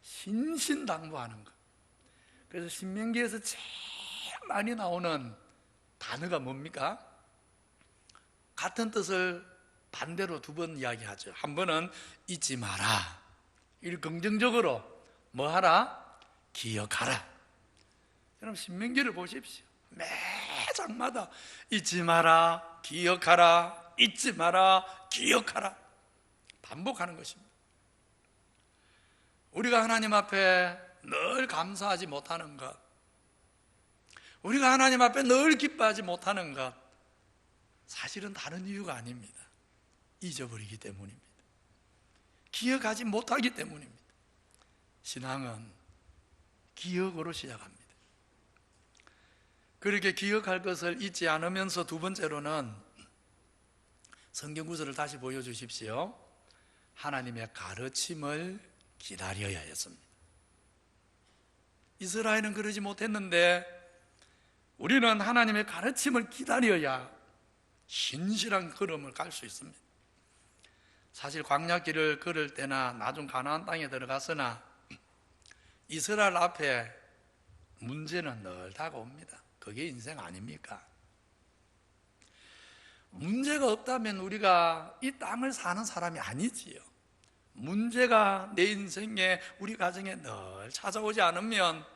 신신당부하는 것. 그래서 신명기에서 제일 많이 나오는 단어가 뭡니까? 같은 뜻을 반대로 두 번 이야기하죠. 한 번은 잊지 마라. 이를 긍정적으로 뭐 하라? 기억하라. 여러분 신명기를 보십시오. 매 장마다 잊지 마라, 기억하라, 잊지 마라, 기억하라. 반복하는 것입니다. 우리가 하나님 앞에 늘 감사하지 못하는 것, 우리가 하나님 앞에 늘 기뻐하지 못하는 것, 사실은 다른 이유가 아닙니다. 잊어버리기 때문입니다. 기억하지 못하기 때문입니다. 신앙은 기억으로 시작합니다. 그렇게 기억할 것을 잊지 않으면서 두 번째로는 성경 구절을 다시 보여주십시오. 하나님의 가르침을 기다려야 했습니다. 이스라엘은 그러지 못했는데 우리는 하나님의 가르침을 기다려야 신실한 걸음을 갈 수 있습니다. 사실 광야길을 걸을 때나 나중 가나안 땅에 들어갔으나 이스라엘 앞에 문제는 늘 다가옵니다. 그게 인생 아닙니까? 문제가 없다면 우리가 이 땅을 사는 사람이 아니지요. 문제가 내 인생에, 우리 가정에 늘 찾아오지 않으면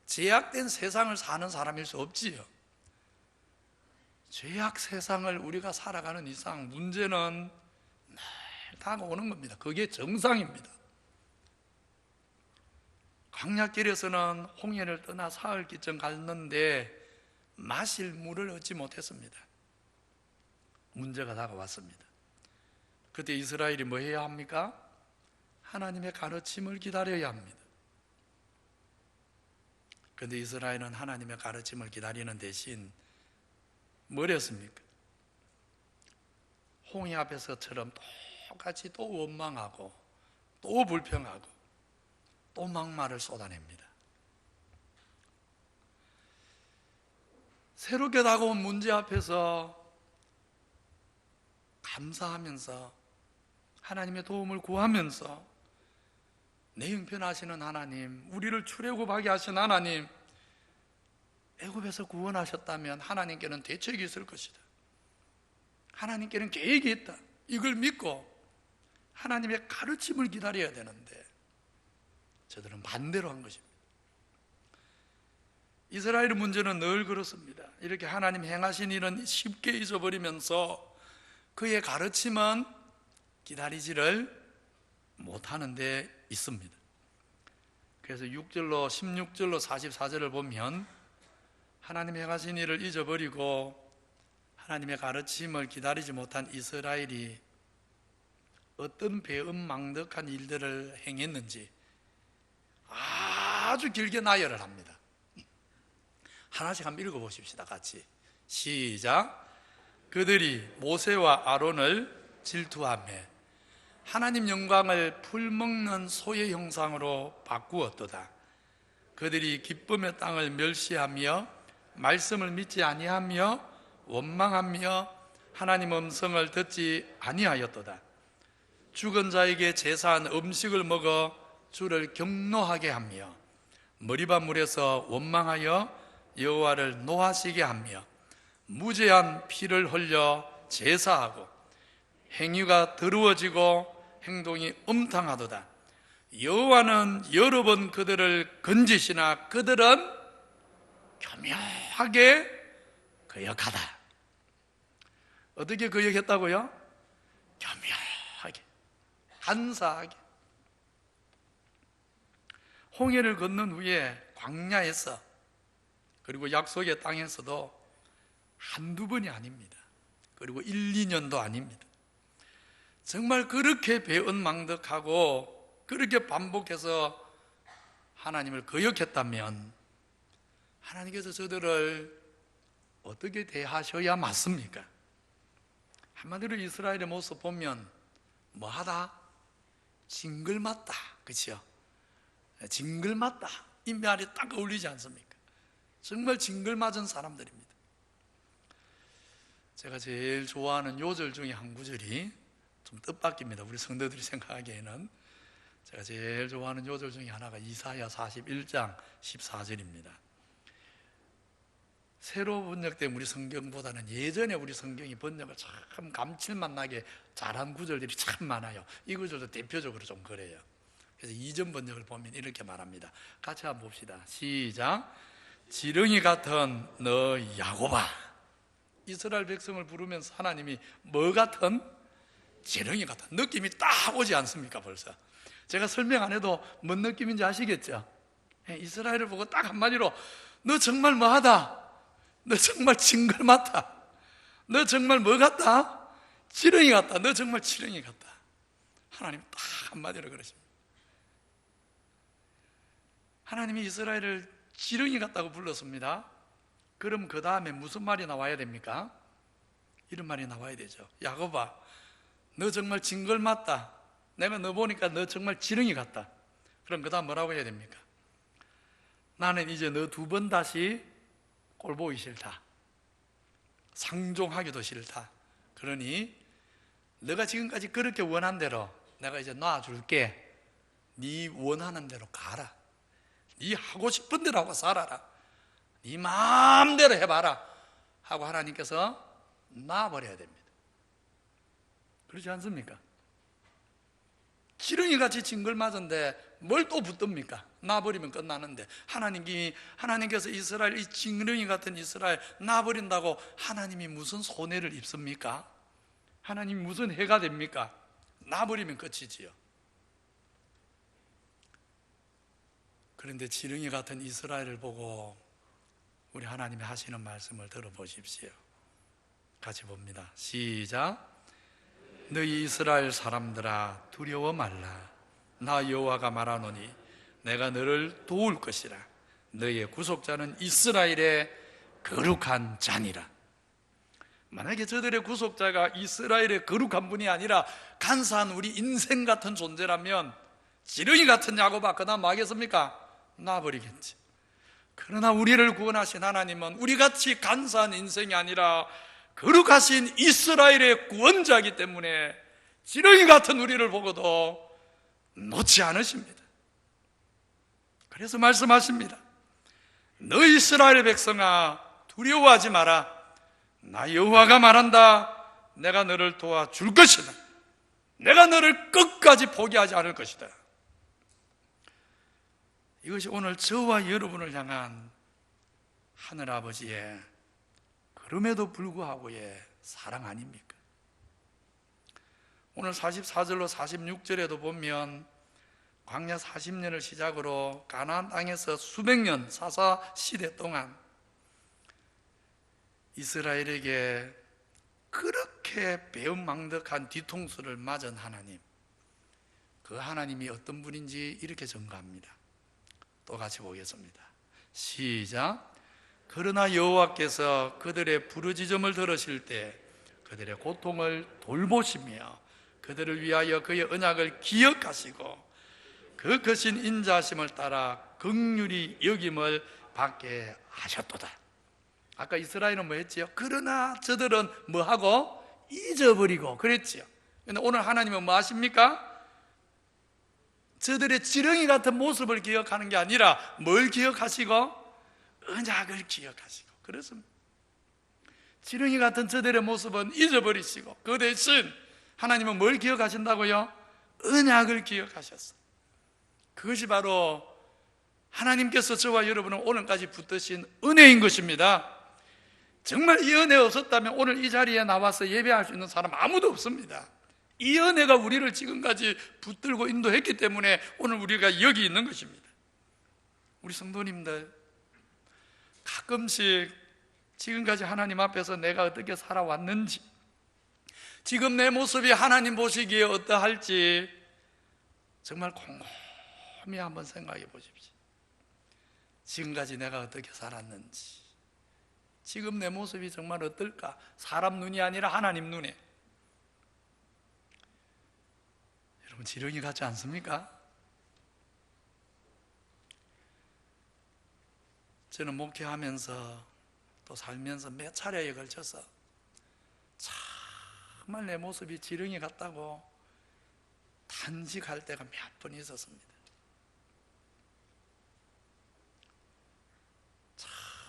제약된 세상을 사는 사람일 수 없지요. 죄악 세상을 우리가 살아가는 이상 문제는 늘 다가오는 겁니다. 그게 정상입니다. 광야길에서는 홍해를 떠나 사흘기쯤 갔는데 마실 물을 얻지 못했습니다. 문제가 다가왔습니다. 그때 이스라엘이 뭐 해야 합니까? 하나님의 가르침을 기다려야 합니다. 그런데 이스라엘은 하나님의 가르침을 기다리는 대신 뭘 했습니까? 홍해 앞에서처럼 똑같이 또 원망하고 또 불평하고 또 막말을 쏟아냅니다. 새롭게 다가온 문제 앞에서 감사하면서 하나님의 도움을 구하면서 내 형편하시는 하나님, 우리를 출애굽하게 하신 하나님, 애굽에서 구원하셨다면 하나님께는 대책이 있을 것이다. 하나님께는 계획이 있다. 이걸 믿고 하나님의 가르침을 기다려야 되는데 저들은 반대로 한 것입니다. 이스라엘의 문제는 늘 그렇습니다. 이렇게 하나님 행하신 일은 쉽게 잊어버리면서 그의 가르침은 기다리지를 못하는 데 있습니다. 그래서 6절로 16절로 44절을 보면 하나님의 행하신 일을 잊어버리고 하나님의 가르침을 기다리지 못한 이스라엘이 어떤 배은망덕한 일들을 행했는지 아주 길게 나열을 합니다. 하나씩 한번 읽어보십시다. 같이 시작. 그들이 모세와 아론을 질투하며 하나님 영광을 풀먹는 소의 형상으로 바꾸었도다. 그들이 기쁨의 땅을 멸시하며 말씀을 믿지 아니하며 원망하며 하나님 음성을 듣지 아니하였도다. 죽은 자에게 제사한 음식을 먹어 주를 경노하게 하며 머리밭물에서 원망하여 여호와를 노하시게 하며 무죄한 피를 흘려 제사하고 행위가 더러워지고 행동이 음탕하도다. 여호와는 여러 번 그들을 건지시나 그들은 교묘하게 거역하다. 어떻게 거역했다고요? 교묘하게, 간사하게. 홍해를 건넌 후에 광야에서 그리고 약속의 땅에서도 한두 번이 아닙니다. 그리고 1, 2년도 아닙니다. 정말 그렇게 배은망덕하고 그렇게 반복해서 하나님을 거역했다면 하나님께서 저들을 어떻게 대하셔야 맞습니까? 한마디로 이스라엘의 모습 보면 뭐하다? 징글맞다. 그렇죠? 징글맞다. 이 말이 딱 어울리지 않습니까? 정말 징글맞은 사람들입니다. 제가 제일 좋아하는 요절 중에 한 구절이 좀 뜻밖입니다. 우리 성도들이 생각하기에는. 제가 제일 좋아하는 요절 중에 하나가 이사야 41장 14절입니다. 새로 번역된 우리 성경보다는 예전에 우리 성경이 번역을 참 감칠맛 나게 잘한 구절들이 참 많아요. 이 구절도 대표적으로 좀 그래요. 그래서 이전 번역을 보면 이렇게 말합니다. 같이 한번 봅시다. 시작. 지렁이 같은 너 야곱아. 이스라엘 백성을 부르면서 하나님이 뭐 같은? 지렁이 같은 느낌이 딱 오지 않습니까? 벌써 제가 설명 안 해도 뭔 느낌인지 아시겠죠? 이스라엘을 보고 딱 한마디로 너 정말 뭐하다. 너 정말 징글맞다. 너 정말 뭐 같다? 지렁이 같다. 너 정말 지렁이 같다. 하나님 딱 한마디로 그러십니다. 하나님이 이스라엘을 지렁이 같다고 불렀습니다. 그럼 그 다음에 무슨 말이 나와야 됩니까? 이런 말이 나와야 되죠. 야곱아, 너 정말 징글맞다. 내가 너 보니까 너 정말 지렁이 같다. 그럼 그 다음 뭐라고 해야 됩니까? 나는 이제 너 두 번 다시 꼴 보기 싫다. 상종하기도 싫다. 그러니 너가 지금까지 그렇게 원한 대로 내가 이제 놔줄게. 네 원하는 대로 가라. 네 하고 싶은 대로 하고 살아라. 네 마음대로 해봐라 하고 하나님께서 놔버려야 됩니다. 그렇지 않습니까? 지렁이같이 징글맞은데 뭘 또 붙듭니까? 놔버리면 끝나는데 하나님께서 이스라엘, 이 지렁이 같은 이스라엘 놔버린다고 하나님이 무슨 손해를 입습니까? 하나님이 무슨 해가 됩니까? 놔버리면 끝이지요. 그런데 지렁이 같은 이스라엘을 보고 우리 하나님이 하시는 말씀을 들어보십시오. 같이 봅니다. 시작. 너희 이스라엘 사람들아 두려워 말라. 나 여호와가 말하노니 내가 너를 도울 것이라. 너희의 구속자는 이스라엘의 거룩한 자니라. 만약에 저들의 구속자가 이스라엘의 거룩한 분이 아니라 간사한 우리 인생 같은 존재라면 지렁이 같은 야곱아 그다음 뭐 하겠습니까? 놔버리겠지. 그러나 우리를 구원하신 하나님은 우리같이 간사한 인생이 아니라 거룩하신 이스라엘의 구원자이기 때문에 지렁이 같은 우리를 보고도 놓지 않으십니다. 그래서 말씀하십니다. 너 이스라엘의 백성아 두려워하지 마라. 나 여호와가 말한다. 내가 너를 도와줄 것이다. 내가 너를 끝까지 포기하지 않을 것이다. 이것이 오늘 저와 여러분을 향한 하늘아버지의 그럼에도 불구하고의 사랑 아닙니까? 오늘 44절로 46절에도 보면 광야 40년을 시작으로 가나안 땅에서 수백 년 사사 시대 동안 이스라엘에게 그렇게 배은망덕한 뒤통수를 맞은 하나님, 그 하나님이 어떤 분인지 이렇게 증거합니다. 또 같이 보겠습니다. 시작. 그러나 여호와께서 그들의 부르짖음을 들으실 때 그들의 고통을 돌보시며 그들을 위하여 그의 언약을 기억하시고 그 크신 인자하심을 따라 긍휼히 여김을 받게 하셨도다. 아까 이스라엘은 뭐 했지요? 그러나 저들은 뭐 하고 잊어버리고 그랬지요. 근데 오늘 하나님은 뭐 하십니까? 저들의 지렁이 같은 모습을 기억하는 게 아니라 뭘 기억하시고? 언약을 기억하시고 그렇습니다. 지렁이 같은 저들의 모습은 잊어버리시고 그 대신 하나님은 뭘 기억하신다고요? 언약을 기억하셨어요. 그것이 바로 하나님께서 저와 여러분을 오늘까지 붙드신 은혜인 것입니다. 정말 이 은혜 없었다면 오늘 이 자리에 나와서 예배할 수 있는 사람 아무도 없습니다. 이 은혜가 우리를 지금까지 붙들고 인도했기 때문에 오늘 우리가 여기 있는 것입니다. 우리 성도님들, 가끔씩 지금까지 하나님 앞에서 내가 어떻게 살아왔는지, 지금 내 모습이 하나님 보시기에 어떠할지 정말 곰곰이 한번 생각해 보십시오. 지금까지 내가 어떻게 살았는지, 지금 내 모습이 정말 어떨까? 사람 눈이 아니라 하나님 눈에. 여러분, 지렁이 같지 않습니까? 저는 목회하면서 또 살면서 몇 차례에 걸쳐서 정말 내 모습이 지렁이 같다고 탄식할 때가 몇 번 있었습니다.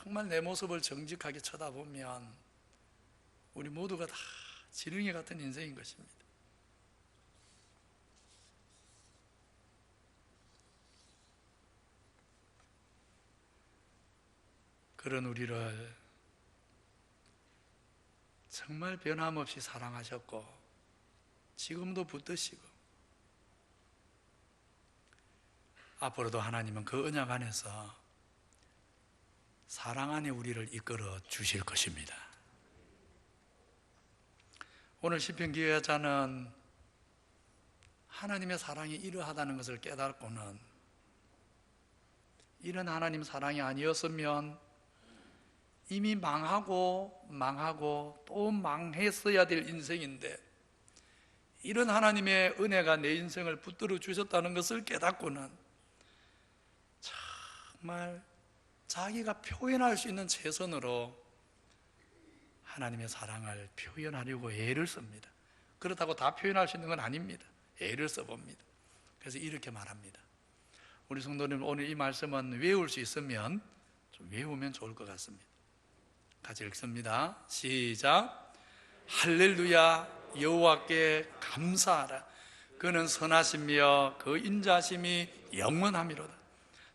정말 내 모습을 정직하게 쳐다보면 우리 모두가 다 지렁이 같은 인생인 것입니다. 그런 우리를 정말 변함없이 사랑하셨고 지금도 붙드시고 앞으로도 하나님은 그 언약 안에서 사랑 안에 우리를 이끌어 주실 것입니다. 오늘 시편 기회자는 하나님의 사랑이 이러하다는 것을 깨닫고는 이런 하나님 사랑이 아니었으면 이미 망하고 또 망했어야 될 인생인데 이런 하나님의 은혜가 내 인생을 붙들어 주셨다는 것을 깨닫고는 정말 자기가 표현할 수 있는 최선으로 하나님의 사랑을 표현하려고 애를 씁니다. 그렇다고 다 표현할 수 있는 건 아닙니다. 애를 써봅니다. 그래서 이렇게 말합니다. 우리 성도님, 오늘 이 말씀은 외울 수 있으면 좀 외우면 좋을 것 같습니다. 같이 읽습니다. 시작. 할렐루야, 여호와께 감사하라. 그는 선하시며 그 인자심이 영원하미로다.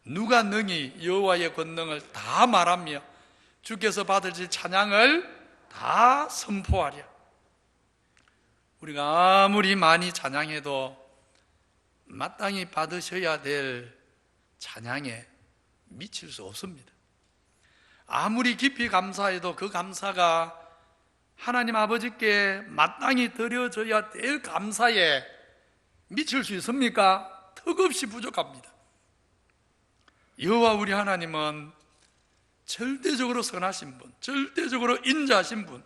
누가 능히 여호와의 권능을 다 말하며 주께서 받으실 찬양을 다 선포하랴. 우리가 아무리 많이 찬양해도 마땅히 받으셔야 될 찬양에 미칠 수 없습니다. 아무리 깊이 감사해도 그 감사가 하나님 아버지께 마땅히 드려져야 될 감사에 미칠 수 있습니까? 턱없이 부족합니다. 여호와 우리 하나님은 절대적으로 선하신 분, 절대적으로 인자하신 분,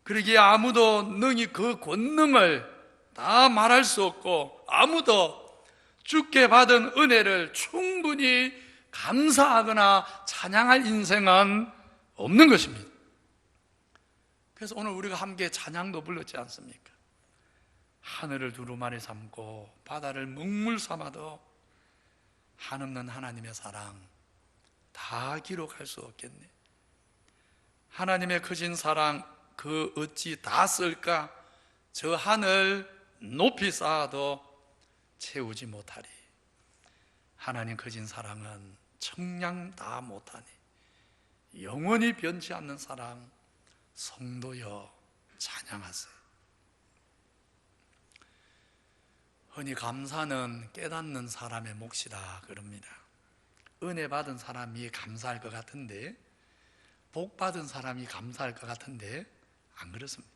그러기에 아무도 능히 그 권능을 다 말할 수 없고 아무도 주께 받은 은혜를 충분히 감사하거나 찬양할 인생은 없는 것입니다. 그래서 오늘 우리가 함께 찬양도 불렀지 않습니까? 하늘을 두루마리 삼고 바다를 먹물 삼아도 한없는 하나님의 사랑 다 기록할 수 없겠네. 하나님의 크신 사랑 그 어찌 다 쓸까? 저 하늘 높이 쌓아도 채우지 못하리. 하나님 크신 사랑은 청량 다 못하니 영원히 변치 않는 사랑 성도여 찬양하세요. 흔히 감사는 깨닫는 사람의 몫이다 그럽니다. 은혜 받은 사람이 감사할 것 같은데, 복 받은 사람이 감사할 것 같은데 안 그렇습니다.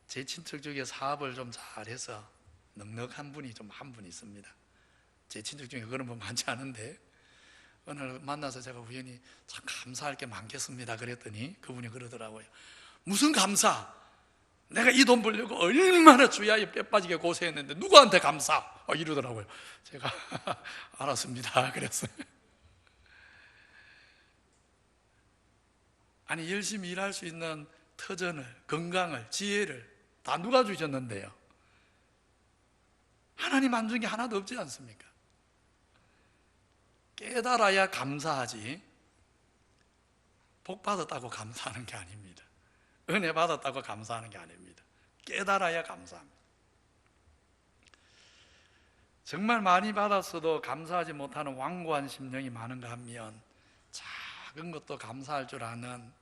제 친척 중에 사업을 좀 잘해서 넉넉한 분이 좀 한 분 있습니다. 제 친척 중에 그런 분 많지 않은데 오늘 만나서 제가 우연히 참 감사할 게 많겠습니다 그랬더니 그분이 그러더라고요. 무슨 감사? 내가 이 돈 벌려고 얼마나 주야에 뼈 빠지게 고생했는데 누구한테 감사? 이러더라고요. 제가 알았습니다 그랬어요. 아니 열심히 일할 수 있는 터전을, 건강을, 지혜를 다 누가 주셨는데요? 하나님 안 준 게 하나도 없지 않습니까? 깨달아야 감사하지 복 받았다고 감사하는 게 아닙니다. 은혜 받았다고 감사하는 게 아닙니다. 깨달아야 감사합니다. 정말 많이 받았어도 감사하지 못하는 완고한 심령이 많은가 하면 작은 것도 감사할 줄 아는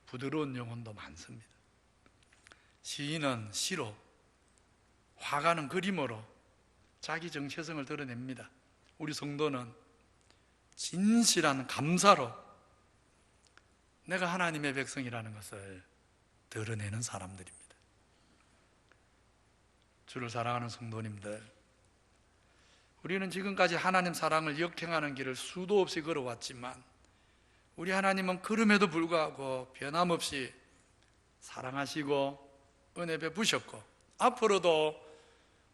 부드러운 영혼도 많습니다. 시인은 시로, 화가는 그림으로 자기 정체성을 드러냅니다. 우리 성도는 진실한 감사로 내가 하나님의 백성이라는 것을 드러내는 사람들입니다. 주를 사랑하는 성도님들, 우리는 지금까지 하나님 사랑을 역행하는 길을 수도 없이 걸어왔지만 우리 하나님은 그럼에도 불구하고 변함없이 사랑하시고 은혜 베푸셨고 앞으로도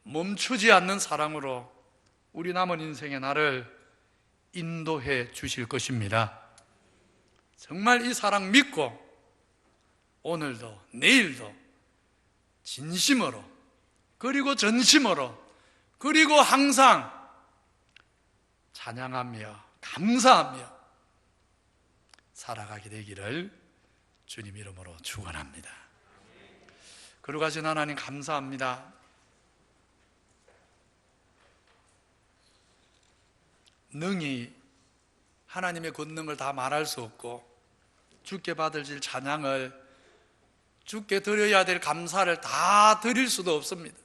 멈추지 않는 사랑으로 우리 남은 인생의 나를 인도해 주실 것입니다. 정말 이 사랑 믿고 오늘도 내일도 진심으로 그리고 전심으로 그리고 항상 찬양하며 감사하며 살아가게 되기를 주님 이름으로 축원합니다. 거룩하신 하나님 감사합니다. 능히 하나님의 권능을 다 말할 수 없고 주께 받으실 찬양을 주께 드려야 될 감사를 다 드릴 수도 없습니다.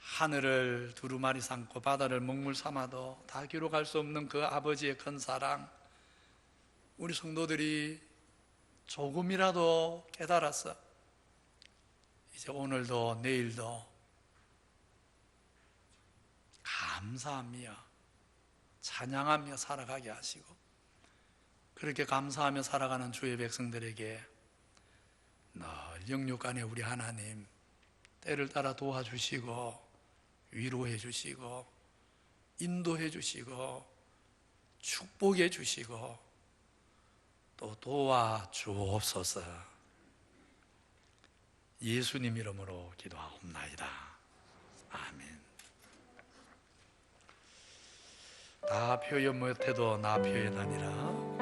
하늘을 두루마리 삼고 바다를 먹물 삼아도 다 기록할 수 없는 그 아버지의 큰 사랑, 우리 성도들이 조금이라도 깨달아서 이제 오늘도 내일도 감사하며 찬양하며 살아가게 하시고 그렇게 감사하며 살아가는 주의 백성들에게 늘 영육 안에 우리 하나님 때를 따라 도와주시고 위로해 주시고 인도해 주시고 축복해 주시고 또 도와주옵소서. 예수님 이름으로 기도하옵나이다. 아멘. 다 표현 못해도 나 표현하니라.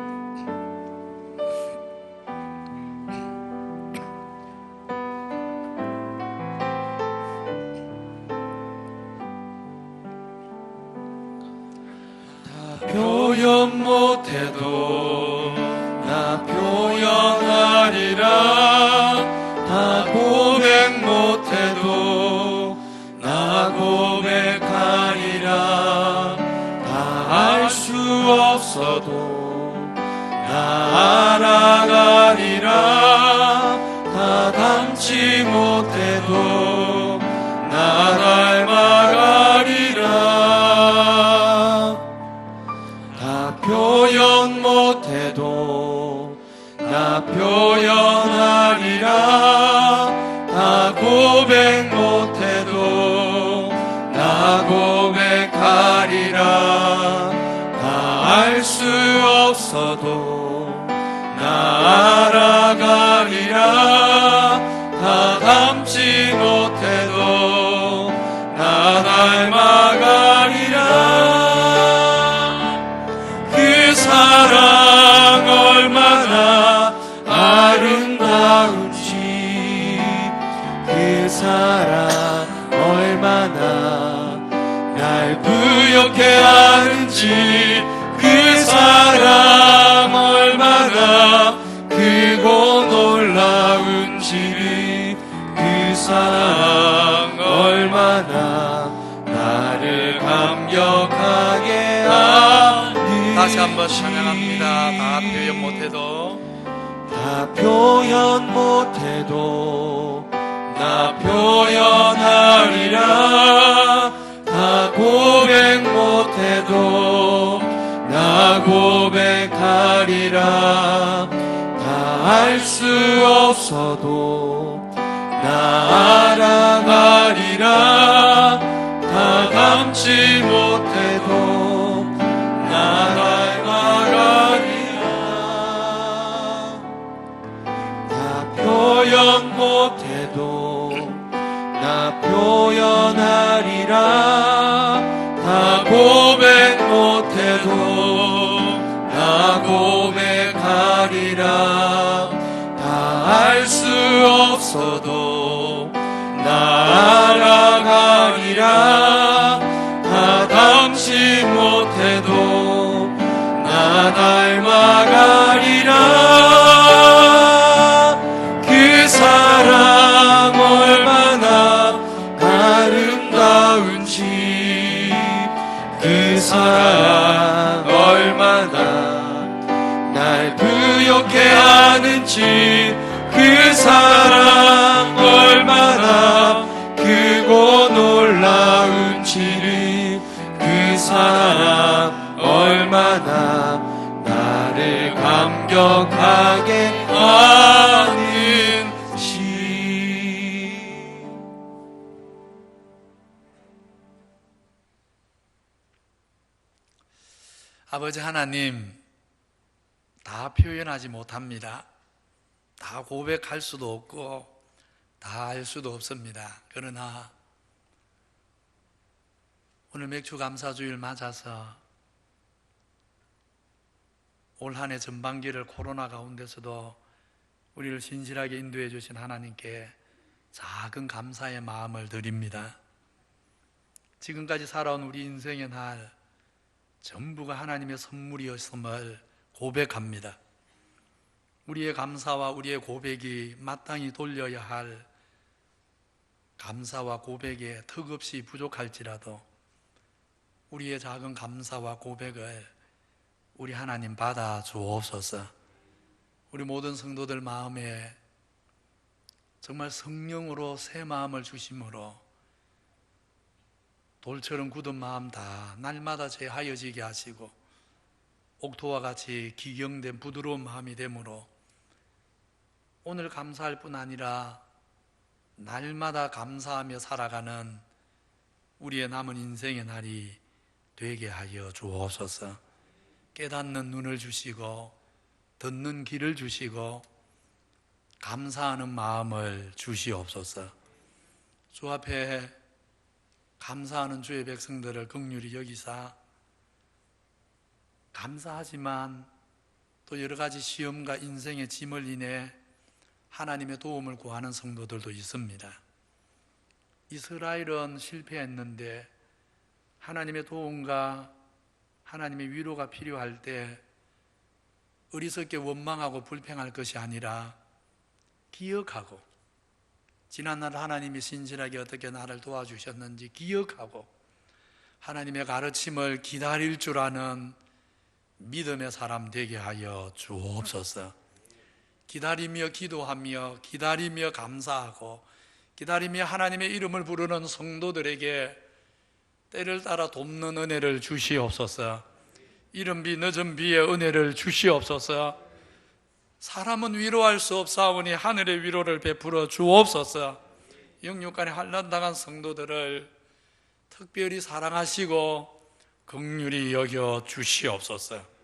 표현 못해도 나 표현하리라. 다 고백 못해도 나 고백하리라. 다 알 수 없어도 나 알아가리라. 다 담지 못해도 나 닮아가리라. 다 표현 못해도 나 표현하리라. 다 고백 못해도 나 고백하리라. 다 알 수 없어도 나 알아가리라. 다 담지 못해도 나 닮아가리라. 그 사랑 얼마나 아름다운지, 그 사랑 얼마나 날 부욕해 하는지, 그 사랑 얼마나 크고 놀라운지, 그 사랑 얼마나 나를 감격하게 하는지. 다시 한번 찬양합니다. 다 표현 못해도 다 표현 못해도 나 표현하리라. 다 고백 못 못해도 나 고백하리라. 다 알 수 없어도 나 알아가리라. 다 담지 못해도 나 닮아가리라. 다 표현 못해도 나 표현하리라. 다 고백 못해도 나 고백하리라. 다 알 수 없어도 나 알아가리라. 다 담지 못해도 나 닮아가리라. 그 사랑 얼마나 아름다운지, 그 사랑 얼마나 날 부욕해 하는지, 그 사랑 얼마나 크고 놀라운지를, 그 사랑 얼마나 나를 감격하게 하는지. 아버지 하나님, 다 표현하지 못합니다. 다 고백할 수도 없고 다 알 수도 없습니다. 그러나 오늘 맥주 감사주일 맞아서 올 한 해 전반기를 코로나 가운데서도 우리를 신실하게 인도해 주신 하나님께 작은 감사의 마음을 드립니다. 지금까지 살아온 우리 인생의 날 전부가 하나님의 선물이었음을 고백합니다. 우리의 감사와 우리의 고백이 마땅히 돌려야 할 감사와 고백에 턱없이 부족할지라도 우리의 작은 감사와 고백을 우리 하나님 받아 주옵소서. 우리 모든 성도들 마음에 정말 성령으로 새 마음을 주심으로 돌처럼 굳은 마음 다 날마다 재하여지게 하시고 옥토와 같이 기경된 부드러운 마음이 되므로 오늘 감사할 뿐 아니라 날마다 감사하며 살아가는 우리의 남은 인생의 날이 되게 하여 주옵소서. 깨닫는 눈을 주시고 듣는 귀를 주시고 감사하는 마음을 주시옵소서. 주 앞에 감사하는 주의 백성들을 긍휼히 여기사 감사하지만 또 여러 가지 시험과 인생의 짐을 인해 하나님의 도움을 구하는 성도들도 있습니다. 이스라엘은 실패했는데 하나님의 도움과 하나님의 위로가 필요할 때 어리석게 원망하고 불평할 것이 아니라 기억하고 지난날 하나님이 신실하게 어떻게 나를 도와주셨는지 기억하고 하나님의 가르침을 기다릴 줄 아는 믿음의 사람 되게 하여 주옵소서. 기다리며 기도하며 기다리며 감사하고 기다리며 하나님의 이름을 부르는 성도들에게 때를 따라 돕는 은혜를 주시옵소서. 이른 비 늦은 비의 은혜를 주시옵소서. 사람은 위로할 수 없사오니 하늘의 위로를 베풀어 주옵소서. 영육간에 환난당한 성도들을 특별히 사랑하시고 긍휼히 여겨 주시옵소서.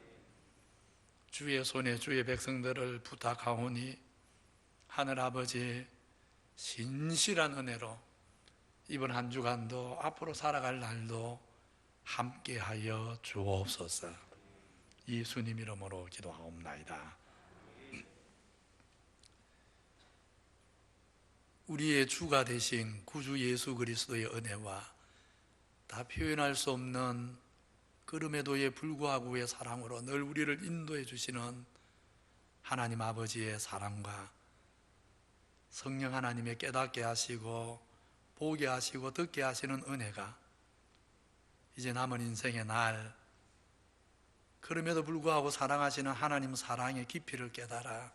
주의 손에 주의 백성들을 부탁하오니 하늘아버지 신실한 은혜로 이번 한 주간도 앞으로 살아갈 날도 함께하여 주옵소서. 예수님 이름으로 기도하옵나이다. 우리의 주가 되신 구주 예수 그리스도의 은혜와 다 표현할 수 없는 그럼에도에 불구하고의 사랑으로 늘 우리를 인도해 주시는 하나님 아버지의 사랑과 성령 하나님의 깨닫게 하시고 보게 하시고 듣게 하시는 은혜가 이제 남은 인생의 날 그럼에도 불구하고 사랑하시는 하나님 사랑의 깊이를 깨달아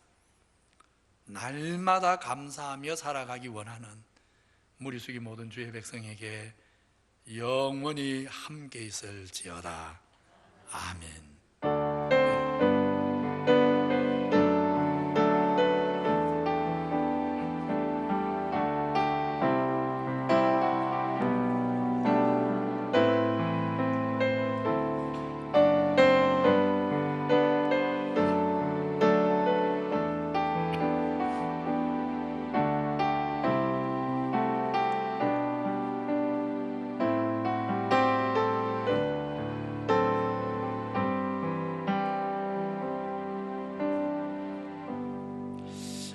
날마다 감사하며 살아가기 원하는 무리수기 모든 주의 백성에게 영원히 함께 있을지어다. 아멘.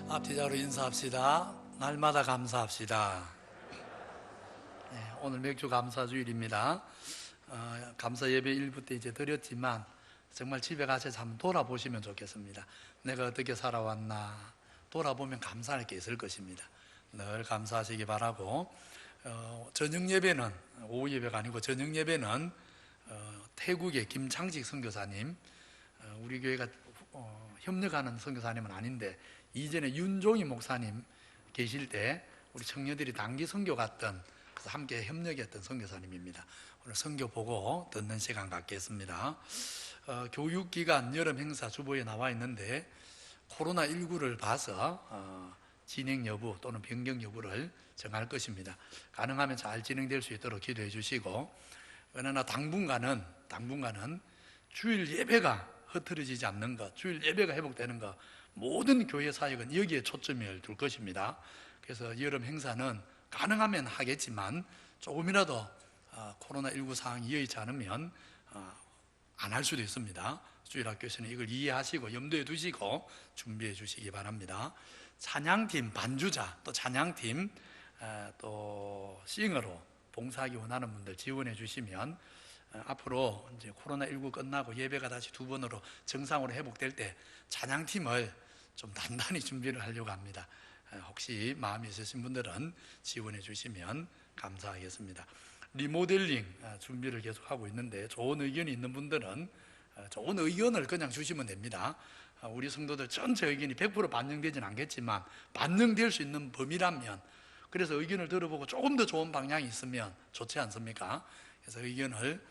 앞뒤자로 인사합시다. 날마다 감사합시다. 네, 오늘 맥주 감사주일입니다. 감사 예배 1부 때 이제 드렸지만 정말 집에 가셔서 한번 돌아보시면 좋겠습니다. 내가 어떻게 살아왔나 돌아보면 감사할 게 있을 것입니다. 늘 감사하시기 바라고, 저녁 예배는 오후 예배가 아니고 저녁 예배는 태국의 김창직 선교사님, 우리 교회가 협력하는 선교사님은 아닌데 이전에 윤종희 목사님 계실 때 우리 청년들이 단기 선교 갔던, 그래서 함께 협력했던 선교사님입니다. 오늘 선교 보고 듣는 시간 갖겠습니다. 교육기관 여름 행사 주보에 나와 있는데 코로나19를 봐서 진행 여부 또는 변경 여부를 정할 것입니다. 가능하면 잘 진행될 수 있도록 기도해 주시고, 그러나 당분간은 주일 예배가 흐트러지지 않는 것, 주일 예배가 회복되는 것, 모든 교회 사역은 여기에 초점을 둘 것입니다. 그래서 여름 행사는 가능하면 하겠지만 조금이라도 코로나19 상황이 여의치 않으면 안 할 수도 있습니다. 주일학교에서는 이걸 이해하시고 염두에 두시고 준비해 주시기 바랍니다. 찬양팀 반주자, 또 찬양팀, 또 싱어로 봉사하기 원하는 분들 지원해 주시면 앞으로 이제 코로나19 끝나고 예배가 다시 두 번으로 정상으로 회복될 때 찬양팀을 좀 단단히 준비를 하려고 합니다. 혹시 마음이 있으신 분들은 지원해 주시면 감사하겠습니다. 리모델링 준비를 계속하고 있는데 좋은 의견이 있는 분들은 좋은 의견을 그냥 주시면 됩니다. 우리 성도들 전체 의견이 100% 반영되지는 않겠지만 반영될 수 있는 범위라면, 그래서 의견을 들어보고 조금 더 좋은 방향이 있으면 좋지 않습니까? 그래서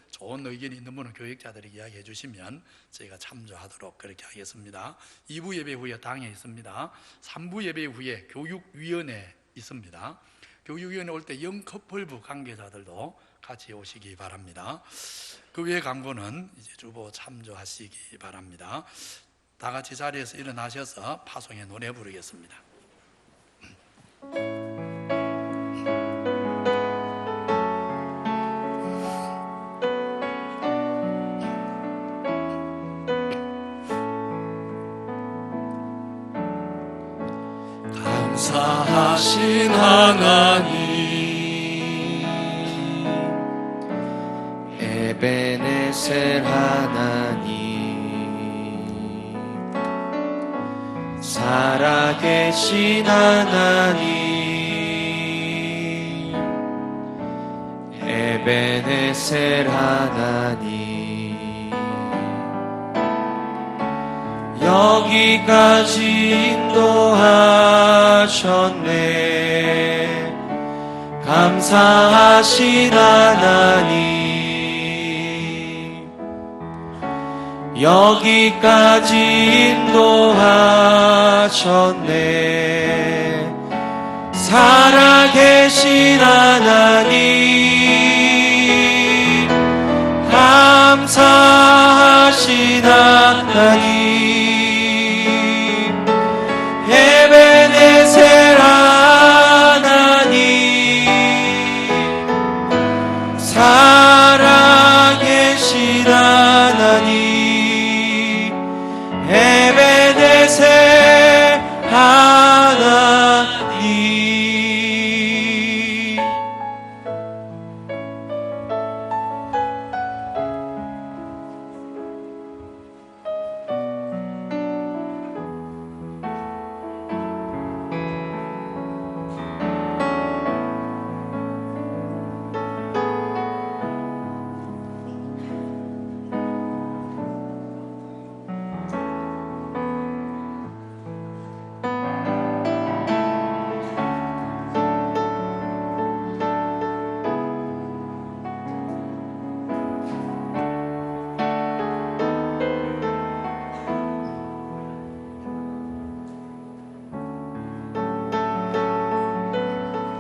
좋은 의견이 있는 분은 교육자들이 이야기해 주시면 저희가 참조하도록 그렇게 하겠습니다. 2부 예배 후에 당에 있습니다. 3부 예배 후에 교육위원회 있습니다. 교육위원회 올 때 영커플부 관계자들도 같이 오시기 바랍니다. 그 외의 광고는 이제 주보 참조하시기 바랍니다. 다 같이 자리에서 일어나셔서 파송의 노래 부르겠습니다. 감사하신 하나님, 에베네셀 하나님, 살아계신 하나님, 에베네셀 하나님, 여기까지 인도하셨네. 감사하신 하나님, 여기까지 인도하셨네. 살아계신 하나님, 감사하신 하나님,